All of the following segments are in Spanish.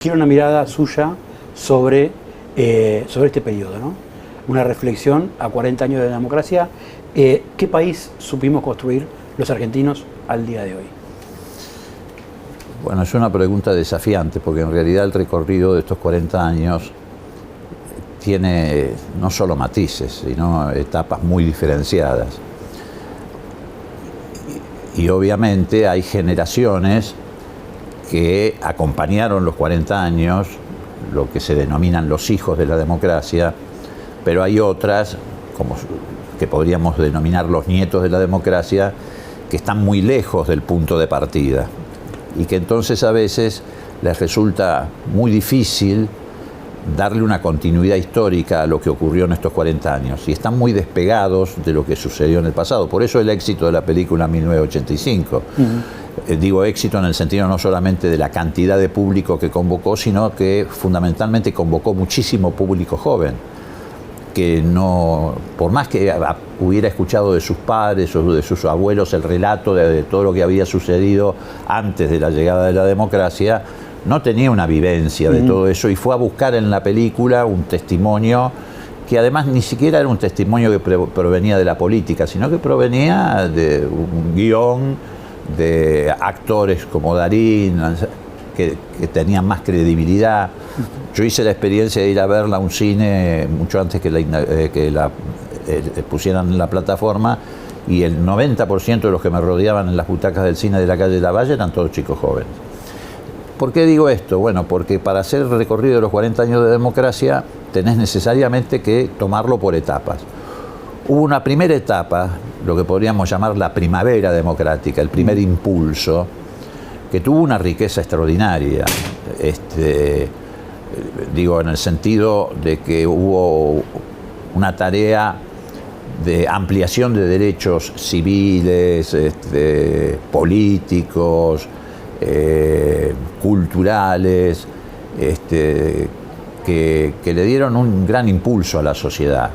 Quiero una mirada suya sobre este periodo, ¿no? Una reflexión a 40 años de democracia. ¿Qué país supimos construir los argentinos al día de hoy? Bueno, es una pregunta desafiante, porque en realidad el recorrido de estos 40 años tiene no solo matices, sino etapas muy diferenciadas. Y obviamente hay generaciones que acompañaron los 40 años, lo que se denominan los hijos de la democracia, pero hay otras, como que podríamos denominar los nietos de la democracia, que están muy lejos del punto de partida y que entonces a veces les resulta muy difícil darle una continuidad histórica a lo que ocurrió en estos 40 años y están muy despegados de lo que sucedió en el pasado. Por eso el éxito de la película 1985. Digo éxito en el sentido no solamente de la cantidad de público que convocó, sino que fundamentalmente convocó muchísimo público joven, que no, por más que hubiera escuchado de sus padres o de sus abuelos el relato de todo lo que había sucedido antes de la llegada de la democracia, no tenía una vivencia de todo eso y fue a buscar en la película un testimonio que además ni siquiera era un testimonio que provenía de la política, sino que provenía de un guión, de actores como Darín, que tenían más credibilidad. Yo hice la experiencia de ir a verla a un cine mucho antes que la pusieran en la plataforma, y el 90% de los que me rodeaban en las butacas del cine de la calle Lavalle eran todos chicos jóvenes. ¿Por qué digo esto? Bueno, porque para hacer el recorrido de los 40 años de democracia tenés necesariamente que tomarlo por etapas. Hubo una primera etapa, lo que podríamos llamar la primavera democrática, el primer impulso, que tuvo una riqueza extraordinaria. Digo, en el sentido de que hubo una tarea de ampliación de derechos civiles, políticos, culturales, que le dieron un gran impulso a la sociedad.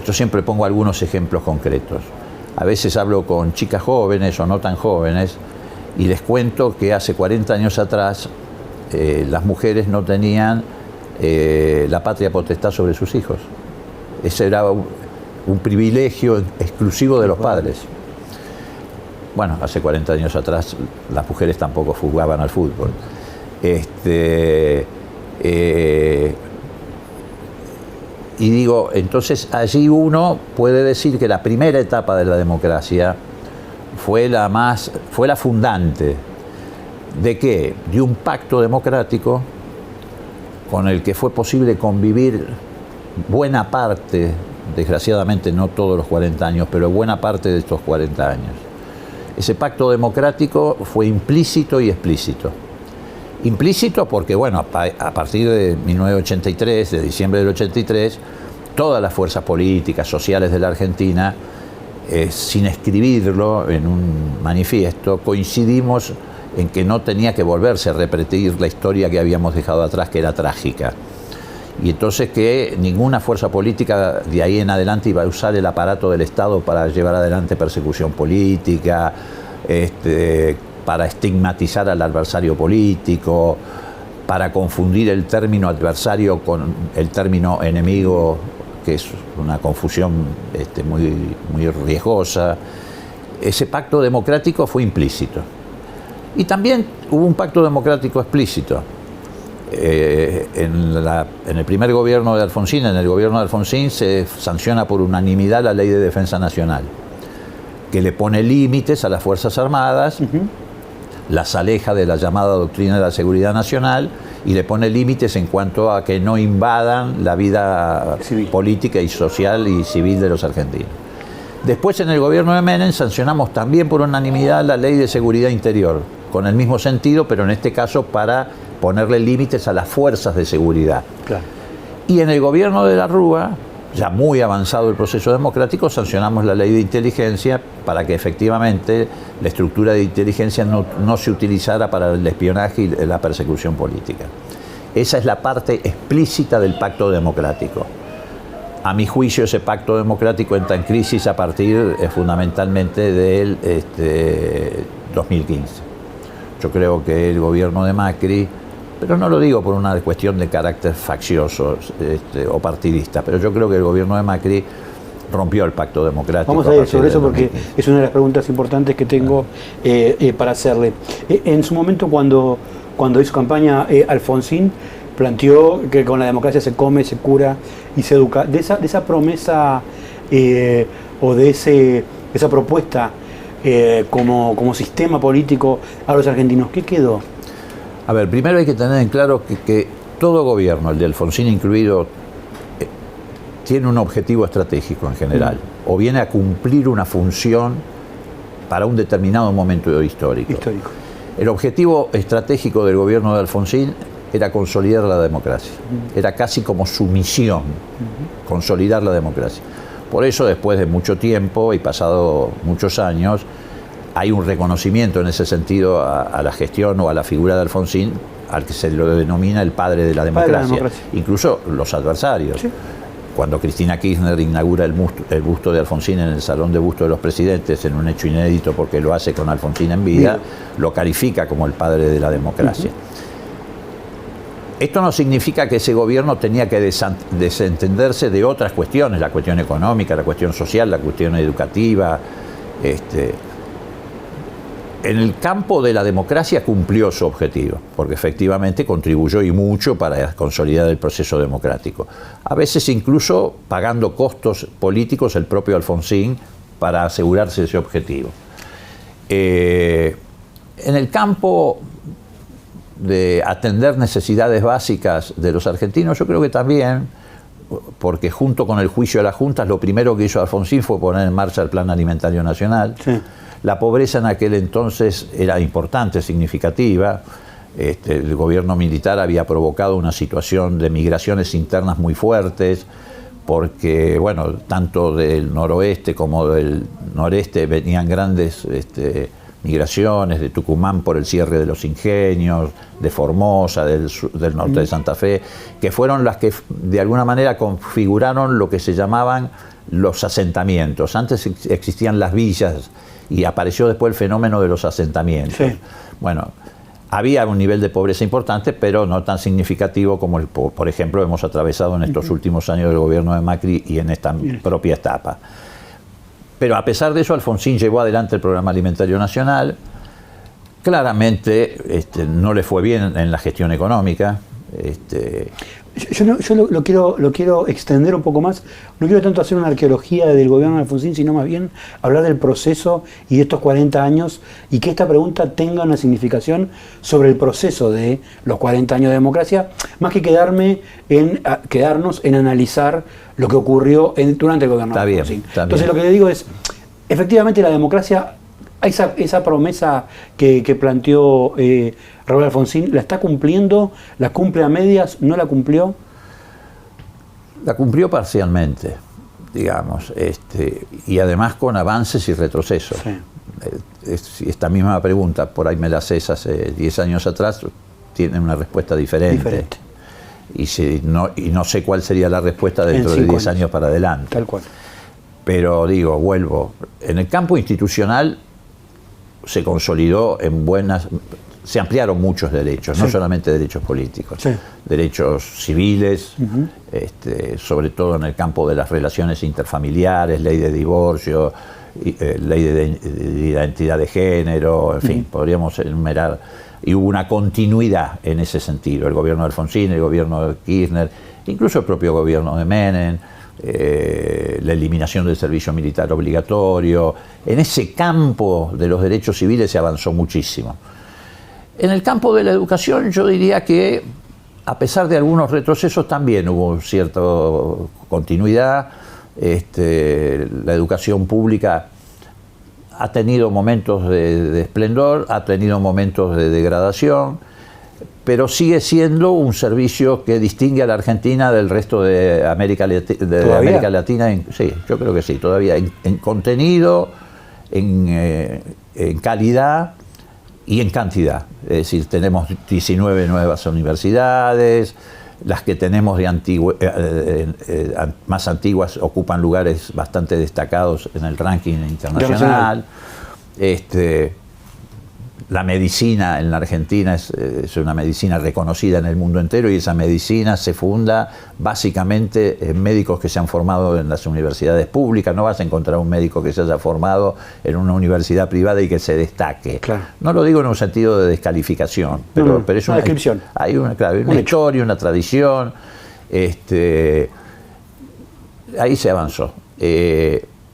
Yo siempre pongo algunos ejemplos concretos. A veces hablo con chicas jóvenes o no tan jóvenes y les cuento que hace 40 años atrás las mujeres no tenían la patria potestad sobre sus hijos. Ese era un privilegio exclusivo de los padres. Bueno, hace 40 años atrás las mujeres tampoco jugaban al fútbol. Y digo, entonces allí uno puede decir que la primera etapa de la democracia fue la fundante. ¿De qué? De un pacto democrático con el que fue posible convivir buena parte, desgraciadamente no todos los 40 años, pero buena parte de estos 40 años. Ese pacto democrático fue implícito y explícito. Implícito porque, bueno, a partir de 1983, de diciembre del 83, todas las fuerzas políticas, sociales de la Argentina, sin escribirlo en un manifiesto, coincidimos en que no tenía que volverse a repetir la historia que habíamos dejado atrás, que era trágica. Y entonces que ninguna fuerza política de ahí en adelante iba a usar el aparato del Estado para llevar adelante persecución política, para estigmatizar al adversario político, para confundir el término adversario con el término enemigo, que es una confusión muy riesgosa. Ese pacto democrático fue implícito. Y también hubo un pacto democrático explícito. En el primer gobierno de Alfonsín, en el gobierno de Alfonsín, se sanciona por unanimidad la Ley de Defensa Nacional, que le pone límites a las Fuerzas Armadas, las aleja de la llamada doctrina de la seguridad nacional y le pone límites en cuanto a que no invadan la vida política y social y civil de los argentinos. Después, en el gobierno de Menem, sancionamos también por unanimidad la Ley de Seguridad Interior, con el mismo sentido, pero en este caso para ponerle límites a las fuerzas de seguridad. Claro. Y en el gobierno de la Rúa, ya muy avanzado el proceso democrático, sancionamos la ley de inteligencia para que efectivamente la estructura de inteligencia no se utilizara para el espionaje y la persecución política. Esa es la parte explícita del pacto democrático. A mi juicio, ese pacto democrático entra en crisis a partir fundamentalmente del 2015. Yo creo que el gobierno de Macri Pero no lo digo por una cuestión de carácter faccioso o partidista, pero yo creo que el gobierno de Macri rompió el pacto democrático. Vamos a ir sobre eso porque es una de las preguntas importantes que tengo para hacerle. En su momento, cuando hizo campaña, Alfonsín planteó que con la democracia se come, se cura y se educa. De esa promesa o de esa propuesta como sistema político a los argentinos, ¿qué quedó? A ver, primero hay que tener en claro que todo gobierno, el de Alfonsín incluido, tiene un objetivo estratégico en general, o viene a cumplir una función para un determinado momento histórico. El objetivo estratégico del gobierno de Alfonsín era consolidar la democracia. Era casi como su misión, consolidar la democracia. Por eso, después de mucho tiempo y pasado muchos años, hay un reconocimiento en ese sentido a la gestión o a la figura de Alfonsín, al que se lo denomina el padre de la democracia. Incluso los adversarios. Sí. Cuando Cristina Kirchner inaugura el busto de Alfonsín en el Salón de Busto de los Presidentes, en un hecho inédito porque lo hace con Alfonsín en vida, lo califica como el padre de la democracia. Esto no significa que ese gobierno tenía que desentenderse de otras cuestiones, la cuestión económica, la cuestión social, la cuestión educativa. En el campo de la democracia cumplió su objetivo, porque efectivamente contribuyó y mucho para consolidar el proceso democrático. A veces incluso pagando costos políticos el propio Alfonsín para asegurarse ese objetivo. En el campo de atender necesidades básicas de los argentinos, yo creo que también, porque junto con el juicio de las juntas, lo primero que hizo Alfonsín fue poner en marcha el Plan Alimentario Nacional. Sí. La pobreza en aquel entonces era importante, significativa. El gobierno militar había provocado una situación de migraciones internas muy fuertes, porque, bueno, tanto del noroeste como del noreste venían grandes migraciones, de Tucumán por el cierre de los ingenios, de Formosa, del norte de Santa Fe, que fueron las que de alguna manera configuraron lo que se llamaban los asentamientos. Antes existían las villas y apareció después el fenómeno de los asentamientos. Sí. Bueno, había un nivel de pobreza importante, pero no tan significativo como, por ejemplo, hemos atravesado en estos últimos años del gobierno de Macri y en esta propia etapa. Pero a pesar de eso, Alfonsín llevó adelante el Programa Alimentario Nacional. Claramente no le fue bien en la gestión económica. Yo lo quiero extender un poco más. No quiero tanto hacer una arqueología del gobierno de Alfonsín, sino más bien hablar del proceso y de estos 40 años, y que esta pregunta tenga una significación sobre el proceso de los 40 años de democracia, más que quedarnos en analizar lo que ocurrió durante el gobierno de Alfonsín. Entonces lo que le digo es, efectivamente la democracia, esa promesa que planteó Raúl Alfonsín, ¿la está cumpliendo? ¿La cumple a medias? ¿No la cumplió? La cumplió parcialmente, digamos, y además con avances y retrocesos. Sí. Esta misma pregunta, por ahí me la haces hace 10 años atrás, tiene una respuesta diferente. Y no sé cuál sería la respuesta dentro de 10 años para adelante. Tal cual. Pero vuelvo, en el campo institucional se consolidó se ampliaron muchos derechos, no solamente derechos políticos, derechos civiles, sobre todo en el campo de las relaciones interfamiliares, ley de divorcio, ley de identidad de género, en fin, podríamos enumerar. Y hubo una continuidad en ese sentido, el gobierno de Alfonsín, el gobierno de Kirchner, incluso el propio gobierno de Menem, la eliminación del servicio militar obligatorio. En ese campo de los derechos civiles se avanzó muchísimo. En el campo de la educación yo diría que, a pesar de algunos retrocesos, también hubo cierta continuidad. La educación pública ha tenido momentos de esplendor, ha tenido momentos de degradación, pero sigue siendo un servicio que distingue a la Argentina del resto de América Latina. Sí, yo creo que sí, todavía en contenido, en calidad y en cantidad. Es decir, tenemos 19 nuevas universidades, las que tenemos más antiguas ocupan lugares bastante destacados en el ranking internacional. La medicina en la Argentina es una medicina reconocida en el mundo entero, y esa medicina se funda básicamente en médicos que se han formado en las universidades públicas. No vas a encontrar un médico que se haya formado en una universidad privada y que se destaque. Claro. No lo digo en un sentido de descalificación, pero es una descripción. Hay una historia, una tradición. Ahí se avanzó.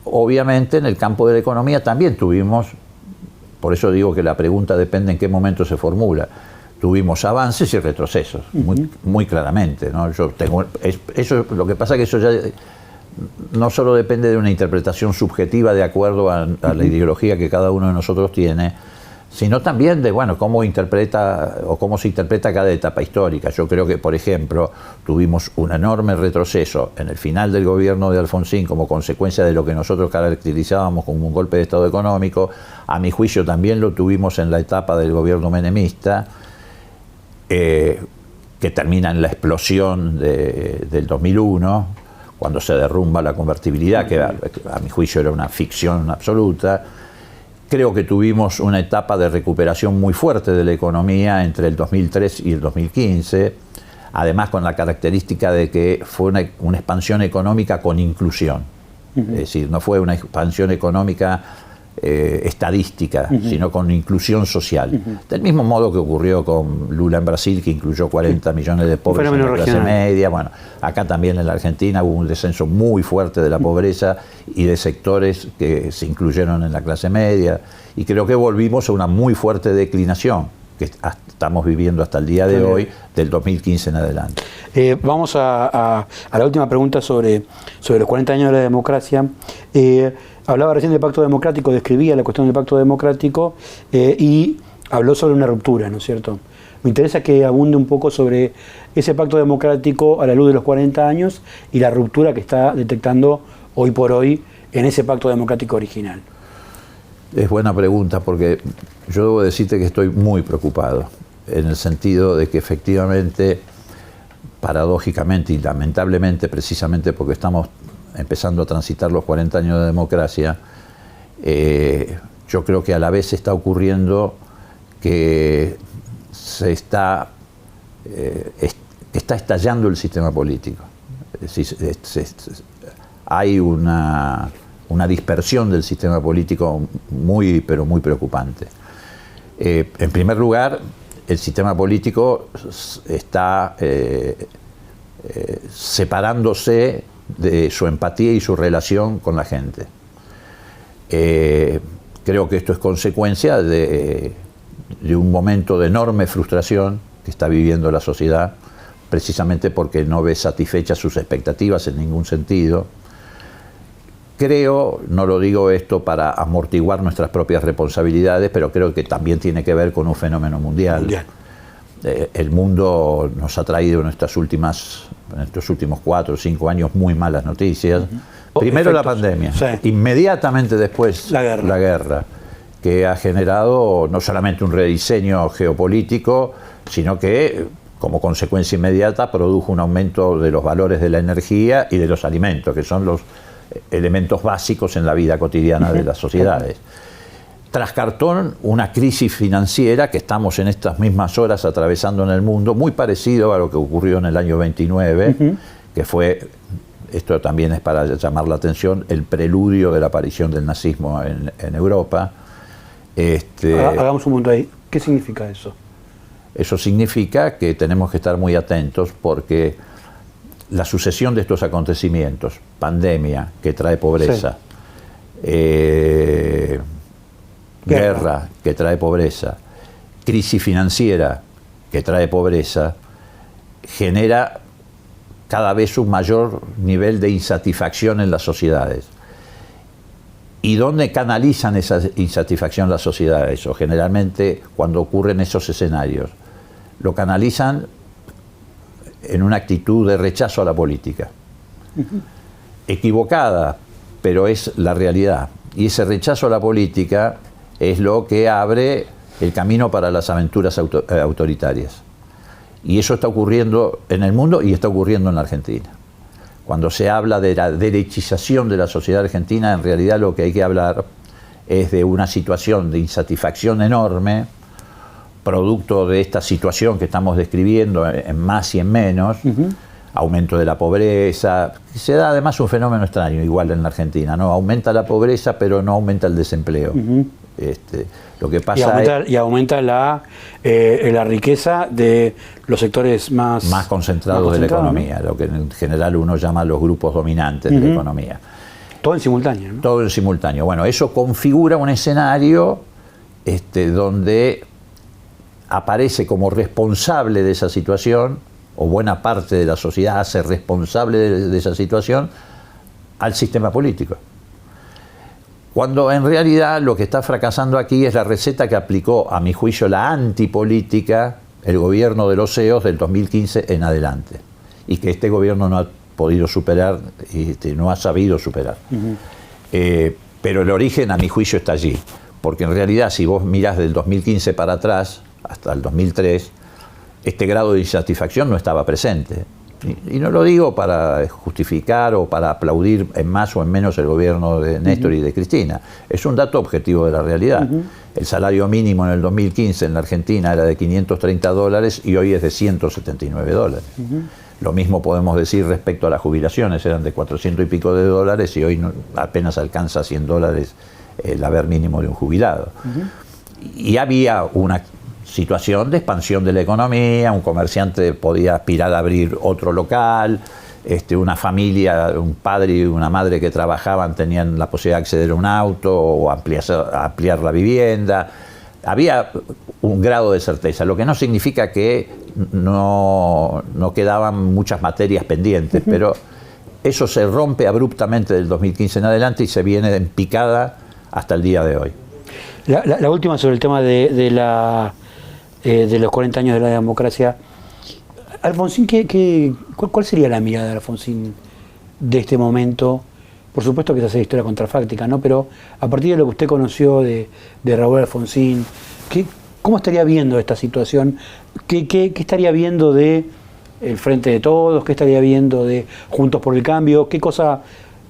Obviamente en el campo de la economía también tuvimos, por eso digo que la pregunta depende en qué momento se formula, tuvimos avances y retrocesos, muy claramente, ¿no? Lo que pasa es que eso ya no solo depende de una interpretación subjetiva de acuerdo a la ideología que cada uno de nosotros tiene, sino también de, bueno, cómo interpreta o cómo se interpreta cada etapa histórica. Yo creo que, por ejemplo, tuvimos un enorme retroceso en el final del gobierno de Alfonsín como consecuencia de lo que nosotros caracterizábamos como un golpe de Estado económico. A mi juicio también lo tuvimos en la etapa del gobierno menemista, que termina en la explosión del 2001, cuando se derrumba la convertibilidad, que a mi juicio era una ficción absoluta. Creo que tuvimos una etapa de recuperación muy fuerte de la economía entre el 2003 y el 2015, además con la característica de que fue una expansión económica con inclusión. Es decir, no fue una expansión económica estadística, sino con inclusión social. Del mismo modo que ocurrió con Lula en Brasil, que incluyó 40 millones de pobres en la clase media. Bueno, acá también en la Argentina hubo un descenso muy fuerte de la pobreza y de sectores que se incluyeron en la clase media. Y creo que volvimos a una muy fuerte declinación que estamos viviendo hasta el día de hoy, del 2015 en adelante. Vamos a la última pregunta sobre los 40 años de la democracia. Hablaba recién del Pacto Democrático, describía la cuestión del Pacto Democrático y habló sobre una ruptura, ¿no es cierto? Me interesa que abunde un poco sobre ese Pacto Democrático a la luz de los 40 años y la ruptura que está detectando hoy por hoy en ese Pacto Democrático original. Es buena pregunta, porque yo debo decirte que estoy muy preocupado, en el sentido de que efectivamente, paradójicamente y lamentablemente, precisamente porque estamos empezando a transitar los 40 años de democracia, yo creo que a la vez está ocurriendo que está estallando el sistema político. Es decir, hay una dispersión del sistema político muy, pero muy preocupante. En primer lugar, el sistema político está separándose de su empatía y su relación con la gente. Creo que esto es consecuencia de un momento de enorme frustración que está viviendo la sociedad, precisamente porque no ve satisfechas sus expectativas en ningún sentido. Creo, no lo digo esto para amortiguar nuestras propias responsabilidades, pero creo que también tiene que ver con un fenómeno mundial. El mundo nos ha traído en estos últimos 4 o 5 años muy malas noticias. Primero la pandemia, inmediatamente después la guerra, que ha generado no solamente un rediseño geopolítico, sino que como consecuencia inmediata produjo un aumento de los valores de la energía y de los alimentos, que son los elementos básicos en la vida cotidiana de las sociedades. Tras cartón, una crisis financiera que estamos en estas mismas horas atravesando en el mundo, muy parecido a lo que ocurrió en el año 29, que fue, esto también es para llamar la atención, el preludio de la aparición del nazismo en Europa. Hagamos un punto ahí. ¿Qué significa eso? Eso significa que tenemos que estar muy atentos, porque la sucesión de estos acontecimientos, pandemia que trae pobreza, guerra que trae pobreza, crisis financiera que trae pobreza, genera cada vez un mayor nivel de insatisfacción en las sociedades. ¿Y dónde canalizan esa insatisfacción las sociedades? O generalmente, cuando ocurren esos escenarios, lo canalizan en una actitud de rechazo a la política. Equivocada, pero es la realidad. Y ese rechazo a la política es lo que abre el camino para las aventuras autoritarias. Y eso está ocurriendo en el mundo y está ocurriendo en la Argentina. Cuando se habla de la derechización de la sociedad argentina, en realidad lo que hay que hablar es de una situación de insatisfacción enorme producto de esta situación que estamos describiendo en más y en menos, aumento de la pobreza. Se da además un fenómeno extraño, igual en la Argentina, ¿no? Aumenta la pobreza, pero no aumenta el desempleo. Lo que pasa y aumenta la riqueza de los sectores más concentrados de la economía, ¿no? Lo que en general uno llama los grupos dominantes de la economía. Todo en simultáneo, ¿no? Todo en simultáneo. Bueno, eso configura un escenario donde aparece como responsable de esa situación, o buena parte de la sociedad hace responsable de esa situación al sistema político. Cuando en realidad lo que está fracasando aquí es la receta que aplicó, a mi juicio, la antipolítica, el gobierno de los CEOs del 2015 en adelante, y que este gobierno no ha podido superar, no ha sabido superar. Pero el origen, a mi juicio, está allí, porque en realidad si vos mirás del 2015 para atrás, hasta el 2003, este grado de insatisfacción no estaba presente. Y no lo digo para justificar o para aplaudir en más o en menos el gobierno de Néstor y de Cristina. Es un dato objetivo de la realidad. El salario mínimo en el 2015 en la Argentina era de $530 y hoy es de $179. Lo mismo podemos decir respecto a las jubilaciones, eran de 400 y pico de dólares y hoy apenas alcanza $100 el haber mínimo de un jubilado. Y había una situación de expansión de la economía, un comerciante podía aspirar a abrir otro local, una familia, un padre y una madre que trabajaban tenían la posibilidad de acceder a un auto o ampliar la vivienda. Había un grado de certeza, lo que no significa que no quedaban muchas materias pendientes, pero eso se rompe abruptamente del 2015 en adelante y se viene en picada hasta el día de hoy. La última sobre el tema de los 40 años de la democracia. Alfonsín, ¿cuál sería la mirada de Alfonsín de este momento? Por supuesto que esa es historia contrafáctica, ¿no? Pero a partir de lo que usted conoció de Raúl Alfonsín, ¿cómo estaría viendo esta situación? ¿Qué estaría viendo de el Frente de Todos? ¿Qué estaría viendo de Juntos por el Cambio? ¿Qué cosa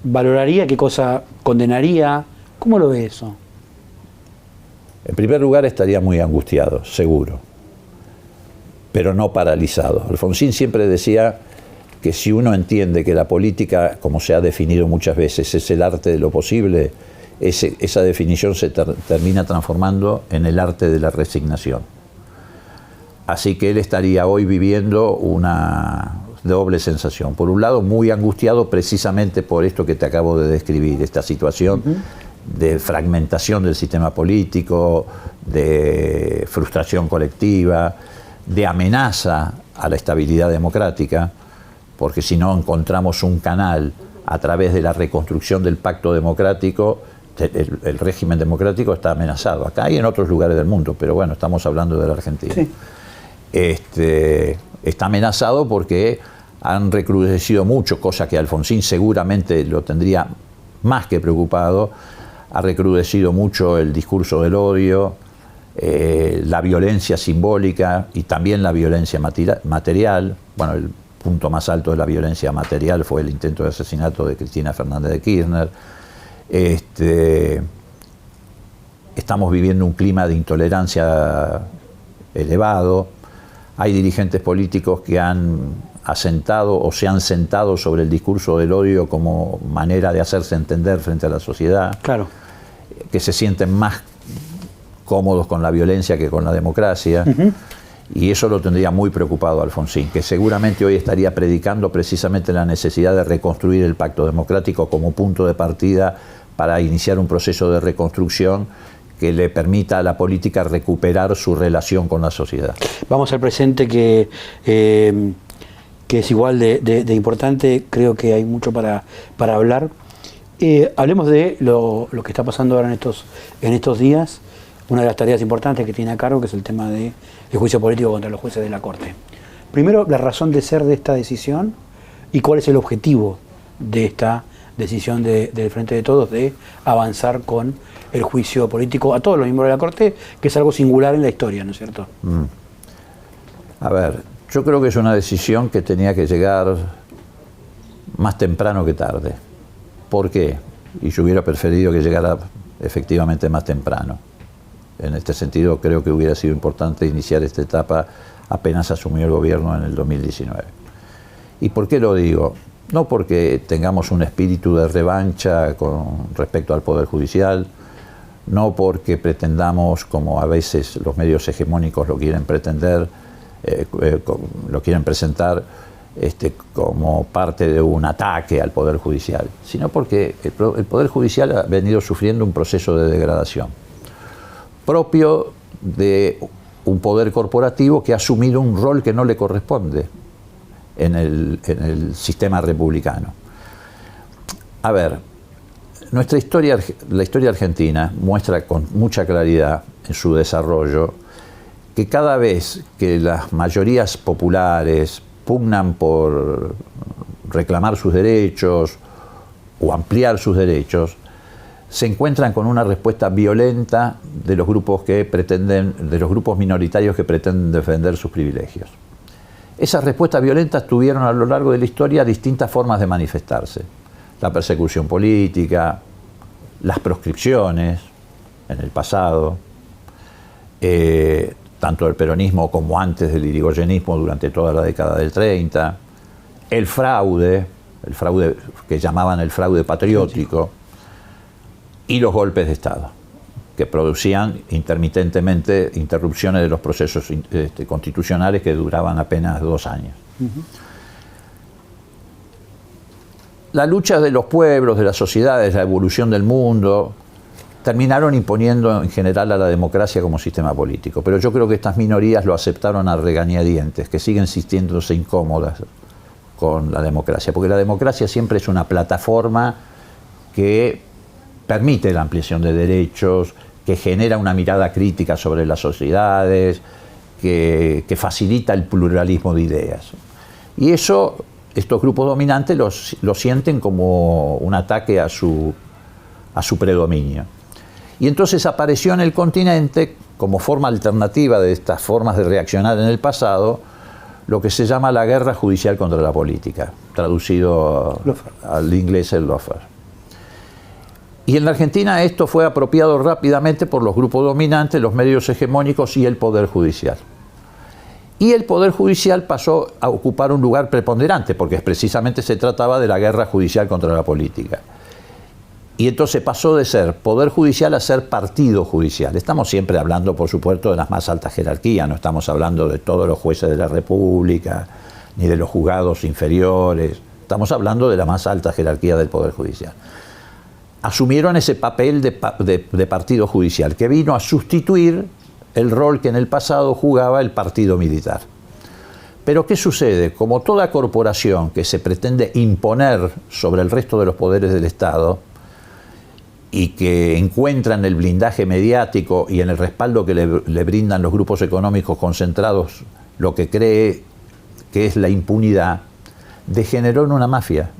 valoraría? ¿Qué cosa condenaría? ¿Cómo lo ve eso? En primer lugar, estaría muy angustiado, seguro, pero no paralizado. Alfonsín siempre decía que si uno entiende que la política, como se ha definido muchas veces, es el arte de lo posible, esa definición se termina transformando en el arte de la resignación. Así que él estaría hoy viviendo una doble sensación. Por un lado, muy angustiado precisamente por esto que te acabo de describir, esta situación de fragmentación del sistema político, de frustración colectiva, de amenaza a la estabilidad democrática, porque si no encontramos un canal a través de la reconstrucción del pacto democrático, el régimen democrático está amenazado, acá y en otros lugares del mundo, pero bueno, estamos hablando de la Argentina. Sí. Está amenazado porque han recrudecido mucho, cosa que Alfonsín seguramente lo tendría más que preocupado. Ha recrudecido mucho el discurso del odio, la violencia simbólica y también la violencia material. Bueno, el punto más alto de la violencia material fue el intento de asesinato de Cristina Fernández de Kirchner. Estamos viviendo un clima de intolerancia elevado. Hay dirigentes políticos que han asentado o se han sentado sobre el discurso del odio como manera de hacerse entender frente a la sociedad. Claro. Que se sienten más cómodos con la violencia que con la democracia. Y eso lo tendría muy preocupado a Alfonsín, que seguramente hoy estaría predicando precisamente la necesidad de reconstruir el pacto democrático como punto de partida para iniciar un proceso de reconstrucción que le permita a la política recuperar su relación con la sociedad. Vamos al presente que es igual de importante. Creo que hay mucho para hablar. Hablemos de lo que está pasando ahora en estos días. Una de las tareas importantes que tiene a cargo, que es el tema del juicio político contra los jueces de la Corte. Primero, la razón de ser de esta decisión y cuál es el objetivo de esta decisión del Frente de Todos de avanzar con el juicio político a todos los miembros de la Corte, que es algo singular en la historia, ¿no es cierto? A ver, yo creo que es una decisión que tenía que llegar más temprano que tarde. ¿Por qué? Y yo hubiera preferido que llegara efectivamente más temprano. En este sentido, creo que hubiera sido importante iniciar esta etapa apenas asumió el gobierno en el 2019. ¿Y por qué lo digo? No porque tengamos un espíritu de revancha con respecto al Poder Judicial, no porque pretendamos, como a veces los medios hegemónicos lo quieren pretender, lo quieren presentar como parte de un ataque al Poder Judicial, sino porque el Poder Judicial ha venido sufriendo un proceso de degradación propio de un poder corporativo que ha asumido un rol que no le corresponde en el sistema republicano. A ver, la historia argentina muestra con mucha claridad en su desarrollo que cada vez que las mayorías populares pugnan por reclamar sus derechos o ampliar sus derechos, se encuentran con una respuesta violenta de los grupos minoritarios que pretenden defender sus privilegios. Esas respuestas violentas tuvieron a lo largo de la historia distintas formas de manifestarse. La persecución política, las proscripciones en el pasado, tanto del peronismo como antes del irigoyenismo durante toda la década del 30, el fraude que llamaban el fraude patriótico, y los golpes de Estado, que producían intermitentemente interrupciones de los procesos constitucionales que duraban apenas 2 años. La lucha de los pueblos, de las sociedades, la evolución del mundo, terminaron imponiendo en general a la democracia como sistema político. Pero yo creo que estas minorías lo aceptaron a regañadientes, que siguen sintiéndose incómodas con la democracia, porque la democracia siempre es una plataforma que permite la ampliación de derechos, que genera una mirada crítica sobre las sociedades, que facilita el pluralismo de ideas. Y eso, estos grupos dominantes lo sienten como un ataque a su predominio. Y entonces apareció en el continente, como forma alternativa de estas formas de reaccionar en el pasado, lo que se llama la guerra judicial contra la política, traducido al inglés el lawfare. Y en la Argentina esto fue apropiado rápidamente por los grupos dominantes, los medios hegemónicos y el Poder Judicial. Y el Poder Judicial pasó a ocupar un lugar preponderante, porque precisamente se trataba de la guerra judicial contra la política. Y entonces pasó de ser Poder Judicial a ser partido judicial. Estamos siempre hablando, por supuesto, de las más altas jerarquías, no estamos hablando de todos los jueces de la República, ni de los juzgados inferiores, estamos hablando de la más alta jerarquía del Poder Judicial. Asumieron ese papel de partido judicial, que vino a sustituir el rol que en el pasado jugaba el partido militar. Pero ¿qué sucede? Como toda corporación que se pretende imponer sobre el resto de los poderes del Estado y que encuentra en el blindaje mediático y en el respaldo que le brindan los grupos económicos concentrados lo que cree que es la impunidad, degeneró en una mafia.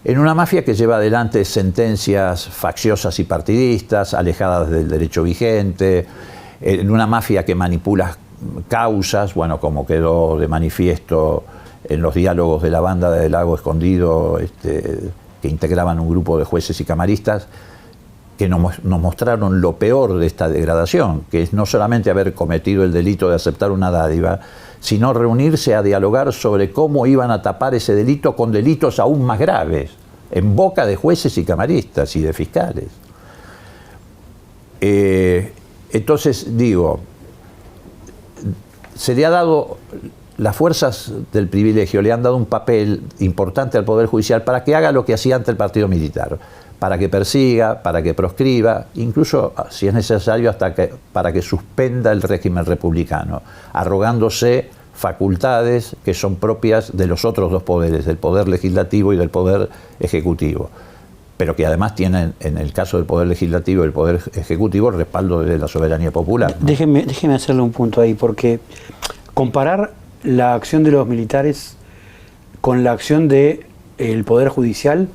En una mafia que lleva adelante sentencias facciosas y partidistas, alejadas del derecho vigente, en una mafia que manipula causas, bueno, como quedó de manifiesto en los diálogos de la banda de Lago Escondido, que integraban un grupo de jueces y camaristas, que nos mostraron lo peor de esta degradación, que es no solamente haber cometido el delito de aceptar una dádiva, sino reunirse a dialogar sobre cómo iban a tapar ese delito con delitos aún más graves, en boca de jueces y camaristas y de fiscales. Entonces, digo, se le ha dado, las fuerzas del privilegio le han dado un papel importante al Poder Judicial para que haga lo que hacía ante el partido militar, para que persiga, para que proscriba, incluso si es necesario para que suspenda el régimen republicano, arrogándose facultades que son propias de los otros dos poderes, del Poder Legislativo y del Poder Ejecutivo, pero que además tienen, en el caso del Poder Legislativo y el Poder Ejecutivo, el respaldo de la soberanía popular, ¿no? Déjeme hacerle un punto ahí, porque comparar la acción de los militares con la acción del Poder Judicial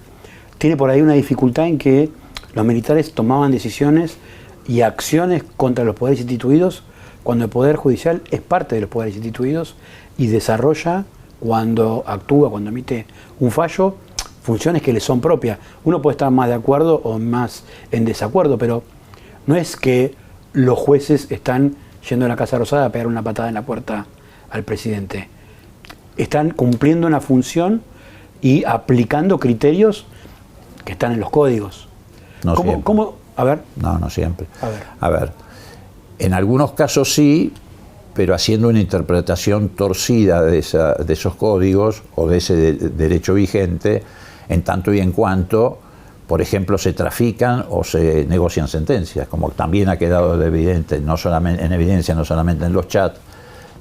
tiene por ahí una dificultad en que los militares tomaban decisiones y acciones contra los poderes instituidos cuando el Poder Judicial es parte de los poderes instituidos y desarrolla, cuando actúa, cuando emite un fallo, funciones que le son propias. Uno puede estar más de acuerdo o más en desacuerdo, pero no es que los jueces están yendo a la Casa Rosada a pegar una patada en la puerta al presidente. Están cumpliendo una función y aplicando criterios que están en los códigos. No siempre. ¿Cómo? A ver. No siempre. A ver. En algunos casos sí, pero haciendo una interpretación torcida de esos códigos o de ese derecho vigente, en tanto y en cuanto, por ejemplo, se trafican o se negocian sentencias, como también ha quedado evidente, no solamente en los chats,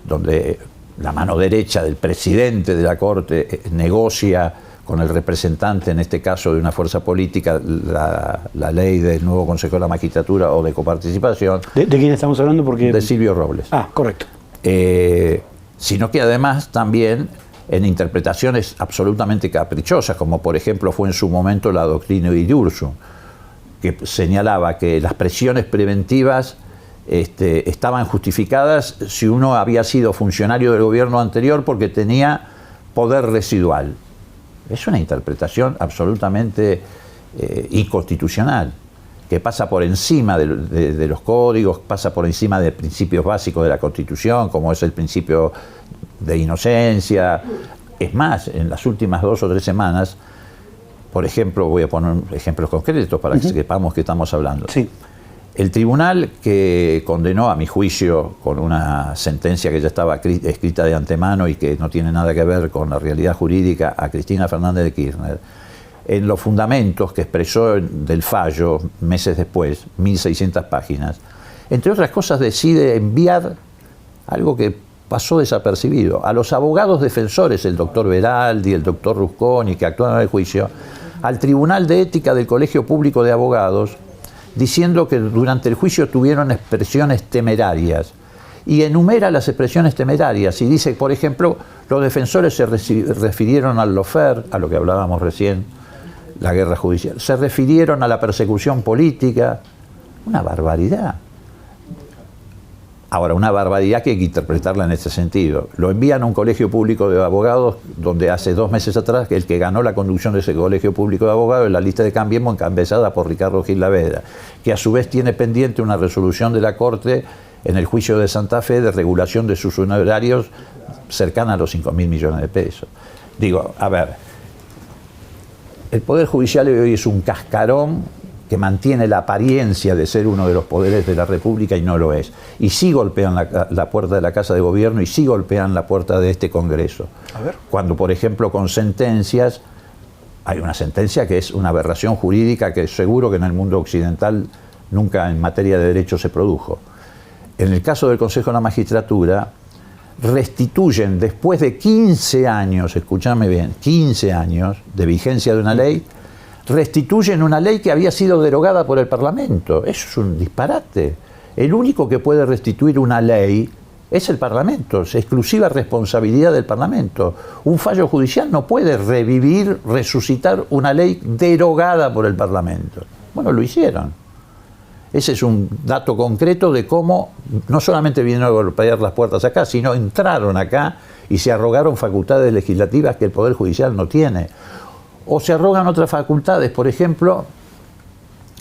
donde la mano derecha del presidente de la Corte negocia con el representante, en este caso de una fuerza política, la ley del nuevo Consejo de la Magistratura o de coparticipación. ¿De quién estamos hablando? Porque... De Silvio Robles. Ah, correcto. Sino que además también en interpretaciones absolutamente caprichosas, como por ejemplo fue en su momento la doctrina de Irurzun, que señalaba que las presiones preventivas estaban justificadas si uno había sido funcionario del gobierno anterior porque tenía poder residual. Es una interpretación absolutamente inconstitucional, que pasa por encima de los códigos, pasa por encima de principios básicos de la Constitución, como es el principio de inocencia. Es más, en las últimas 2 o 3 semanas, por ejemplo, voy a poner ejemplos concretos para que sepamos qué estamos hablando. Sí. El tribunal que condenó, a mi juicio, con una sentencia que ya estaba escrita de antemano y que no tiene nada que ver con la realidad jurídica, a Cristina Fernández de Kirchner, en los fundamentos que expresó del fallo meses después, 1.600 páginas, entre otras cosas decide enviar algo que pasó desapercibido a los abogados defensores, el doctor Veraldi, el doctor Rusconi, que actuaron en el juicio, al Tribunal de Ética del Colegio Público de Abogados, diciendo que durante el juicio tuvieron expresiones temerarias. Y enumera las expresiones temerarias y dice, por ejemplo, los defensores se refirieron al lawfare, a lo que hablábamos recién, la guerra judicial, se refirieron a la persecución política. Una barbaridad. Ahora, una barbaridad que hay que interpretarla en este sentido. Lo envían a un colegio público de abogados donde hace 2 meses atrás el que ganó la conducción de ese colegio público de abogados es la lista de Cambiemos encabezada por Ricardo Gil Laveda, que a su vez tiene pendiente una resolución de la Corte en el juicio de Santa Fe de regulación de sus honorarios cercana a los 5.000 millones de pesos. Digo, a ver, el Poder Judicial de hoy es un cascarón que mantiene la apariencia de ser uno de los poderes de la República y no lo es. Y sí golpean la puerta de la Casa de Gobierno y sí golpean la puerta de este Congreso. A ver. Cuando, por ejemplo, con sentencias, hay una sentencia que es una aberración jurídica que seguro que en el mundo occidental nunca en materia de derecho se produjo. En el caso del Consejo de la Magistratura, restituyen después de 15 años, escúchame bien, 15 años de vigencia de una ley, restituyen una ley que había sido derogada por el Parlamento. Eso es un disparate. El único que puede restituir una ley es el Parlamento, es exclusiva responsabilidad del Parlamento. Un fallo judicial no puede revivir, resucitar una ley derogada por el Parlamento. Bueno, lo hicieron. Ese es un dato concreto de cómo no solamente vinieron a golpear las puertas acá, sino entraron acá y se arrogaron facultades legislativas que el Poder Judicial no tiene. O se arrogan otras facultades, por ejemplo,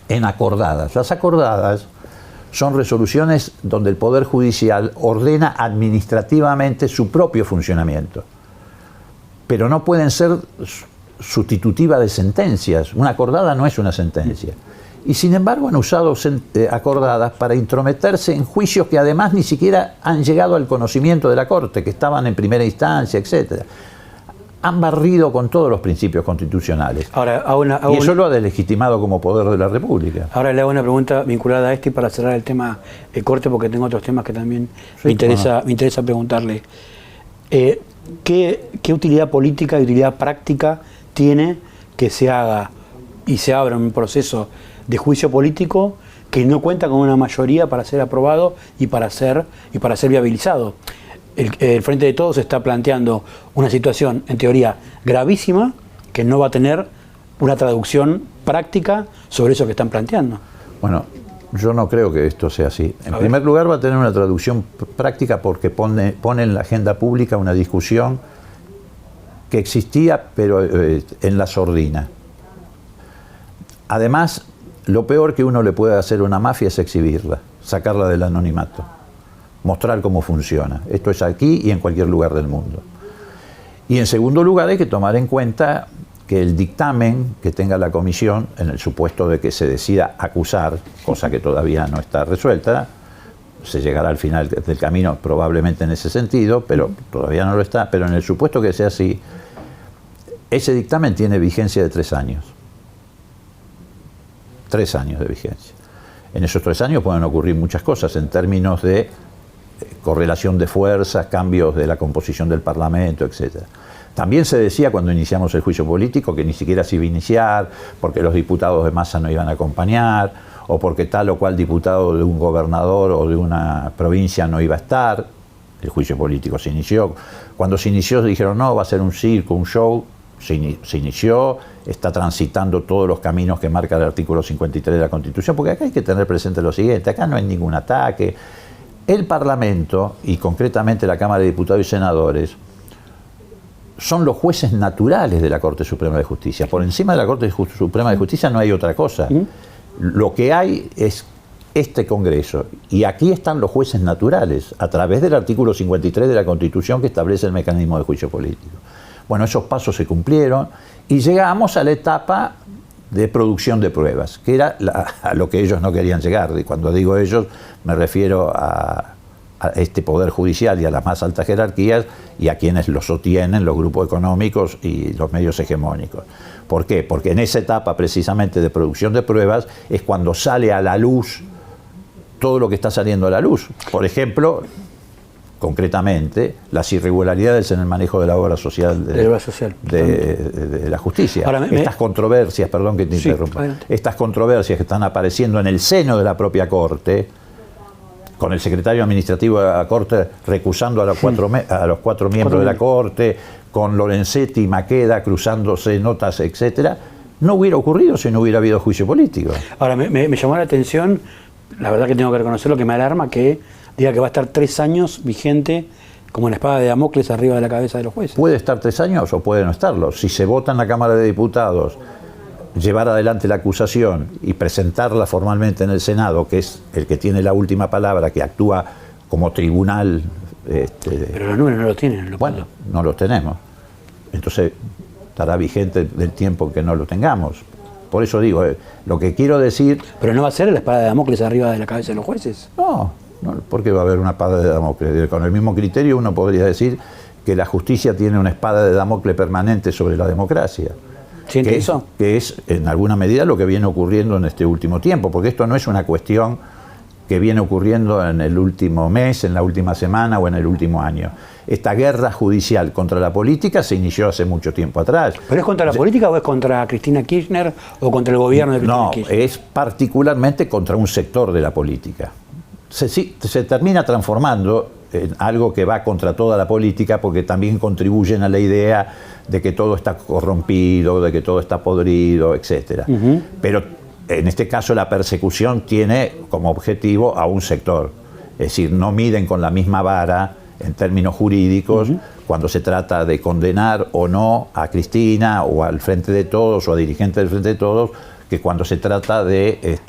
en acordadas. Las acordadas son resoluciones donde el Poder Judicial ordena administrativamente su propio funcionamiento, pero no pueden ser sustitutiva de sentencias. Una acordada no es una sentencia. Y sin embargo han usado acordadas para intrometerse en juicios que además ni siquiera han llegado al conocimiento de la Corte, que estaban en primera instancia, etcétera. Han barrido con todos los principios constitucionales. Ahora, y eso lo ha deslegitimado como poder de la República. Ahora le hago una pregunta vinculada a este para cerrar el tema de Corte, porque tengo otros temas que también me interesa preguntarle. ¿Qué utilidad política y utilidad práctica tiene que se haga y se abra un proceso de juicio político que no cuenta con una mayoría para ser aprobado y para ser viabilizado? El Frente de Todos está planteando una situación, en teoría, gravísima, que no va a tener una traducción práctica sobre eso que están planteando. Bueno, yo no creo que esto sea así. En primer lugar, va a tener una traducción práctica porque pone en la agenda pública una discusión que existía, pero en la sordina. Además, lo peor que uno le puede hacer a una mafia es exhibirla, sacarla del anonimato, mostrar cómo funciona. Esto es aquí y en cualquier lugar del mundo. Y en segundo lugar, hay que tomar en cuenta que el dictamen que tenga la comisión, en el supuesto de que se decida acusar, cosa que todavía no está resuelta, se llegará al final del camino probablemente en ese sentido, pero todavía no lo está, pero en el supuesto que sea así, ese dictamen tiene vigencia de 3 años. 3 años de vigencia. En esos 3 años pueden ocurrir muchas cosas en términos de correlación de fuerzas, cambios de la composición del Parlamento, etc. También se decía cuando iniciamos el juicio político que ni siquiera se iba a iniciar porque los diputados de masa no iban a acompañar o porque tal o cual diputado de un gobernador o de una provincia no iba a estar. El juicio político se inició. Cuando se inició dijeron no, va a ser un circo, un show. Se inició, está transitando todos los caminos que marca el artículo 53 de la Constitución, porque acá hay que tener presente lo siguiente, acá no hay ningún ataque. El Parlamento, y concretamente la Cámara de Diputados y Senadores, son los jueces naturales de la Corte Suprema de Justicia. Por encima de la Corte Suprema de Justicia no hay otra cosa. Lo que hay es este Congreso, y aquí están los jueces naturales, a través del artículo 53 de la Constitución que establece el mecanismo de juicio político. Bueno, esos pasos se cumplieron y llegamos a la etapa de producción de pruebas, que era a lo que ellos no querían llegar. Y cuando digo ellos, me refiero a este Poder Judicial y a las más altas jerarquías y a quienes lo sostienen, los grupos económicos y los medios hegemónicos. ¿Por qué? Porque en esa etapa precisamente de producción de pruebas es cuando sale a la luz todo lo que está saliendo a la luz. Por ejemplo, concretamente, las irregularidades en el manejo de la obra social de la justicia. Ahora, estas controversias, perdón que te interrumpa, estas controversias que están apareciendo en el seno de la propia Corte, con el secretario administrativo de la Corte recusando a los cuatro miembros de la Corte, con Lorenzetti y Maqueda cruzándose notas, etcétera, no hubiera ocurrido si no hubiera habido juicio político. Ahora, me llamó la atención, la verdad que tengo que reconocerlo, que me alarma que diga que va a estar 3 años vigente como la espada de Damocles arriba de la cabeza de los jueces. Puede estar 3 años o puede no estarlo. Si se vota en la Cámara de Diputados llevar adelante la acusación y presentarla formalmente en el Senado, que es el que tiene la última palabra, que actúa como tribunal... Pero los números no los tienen. Bueno, no los tenemos. Entonces estará vigente del tiempo que no lo tengamos. Por eso digo, lo que quiero decir... ¿Pero no va a ser la espada de Damocles arriba de la cabeza de los jueces? No, porque va a haber una espada de Damocles. Con el mismo criterio uno podría decir que la justicia tiene una espada de Damocles permanente sobre la democracia. ¿Siente eso? Que es en alguna medida lo que viene ocurriendo en este último tiempo, porque esto no es una cuestión que viene ocurriendo en el último mes, en la última semana o en el último año. Esta guerra judicial contra la política se inició hace mucho tiempo atrás. ¿Pero es contra la política o es contra Cristina Kirchner o contra el gobierno de Cristina Kirchner? No, es particularmente contra un sector de la política. Se termina transformando en algo que va contra toda la política porque también contribuyen a la idea de que todo está corrompido, de que todo está podrido, etc. Pero en este caso la persecución tiene como objetivo a un sector. Es decir, no miden con la misma vara en términos jurídicos cuando se trata de condenar o no a Cristina o al Frente de Todos o a dirigentes del Frente de Todos, que cuando se trata de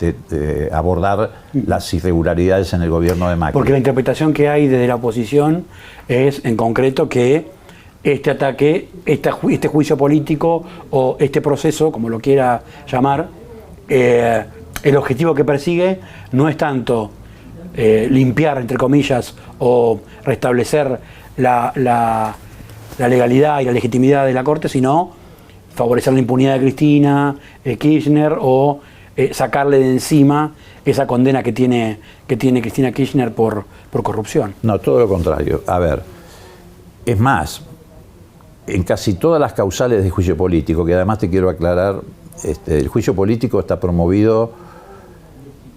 abordar las irregularidades en el gobierno de Macri. Porque la interpretación que hay desde la oposición es, en concreto, que este ataque, este juicio político o este proceso, como lo quiera llamar, el objetivo que persigue no es tanto limpiar, entre comillas, o restablecer la legalidad y la legitimidad de la Corte, sino favorecer la impunidad de Cristina Kirchner o sacarle de encima esa condena que tiene Cristina Kirchner por corrupción. No, todo lo contrario. A ver, es más, en casi todas las causales de juicio político, que además te quiero aclarar, el juicio político está promovido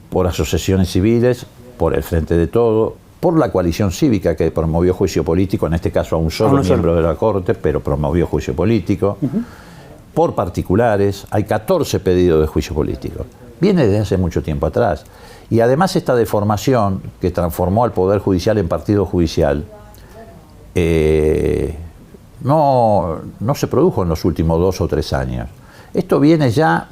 por asociaciones civiles, por el Frente de Todos, por la coalición cívica que promovió juicio político, en este caso a un solo miembro de la Corte, pero promovió juicio político, por particulares. Hay 14 pedidos de juicio político. Viene desde hace mucho tiempo atrás. Y además esta deformación que transformó al Poder Judicial en partido judicial, no no se produjo en los últimos 2 o 3 años. Esto viene ya,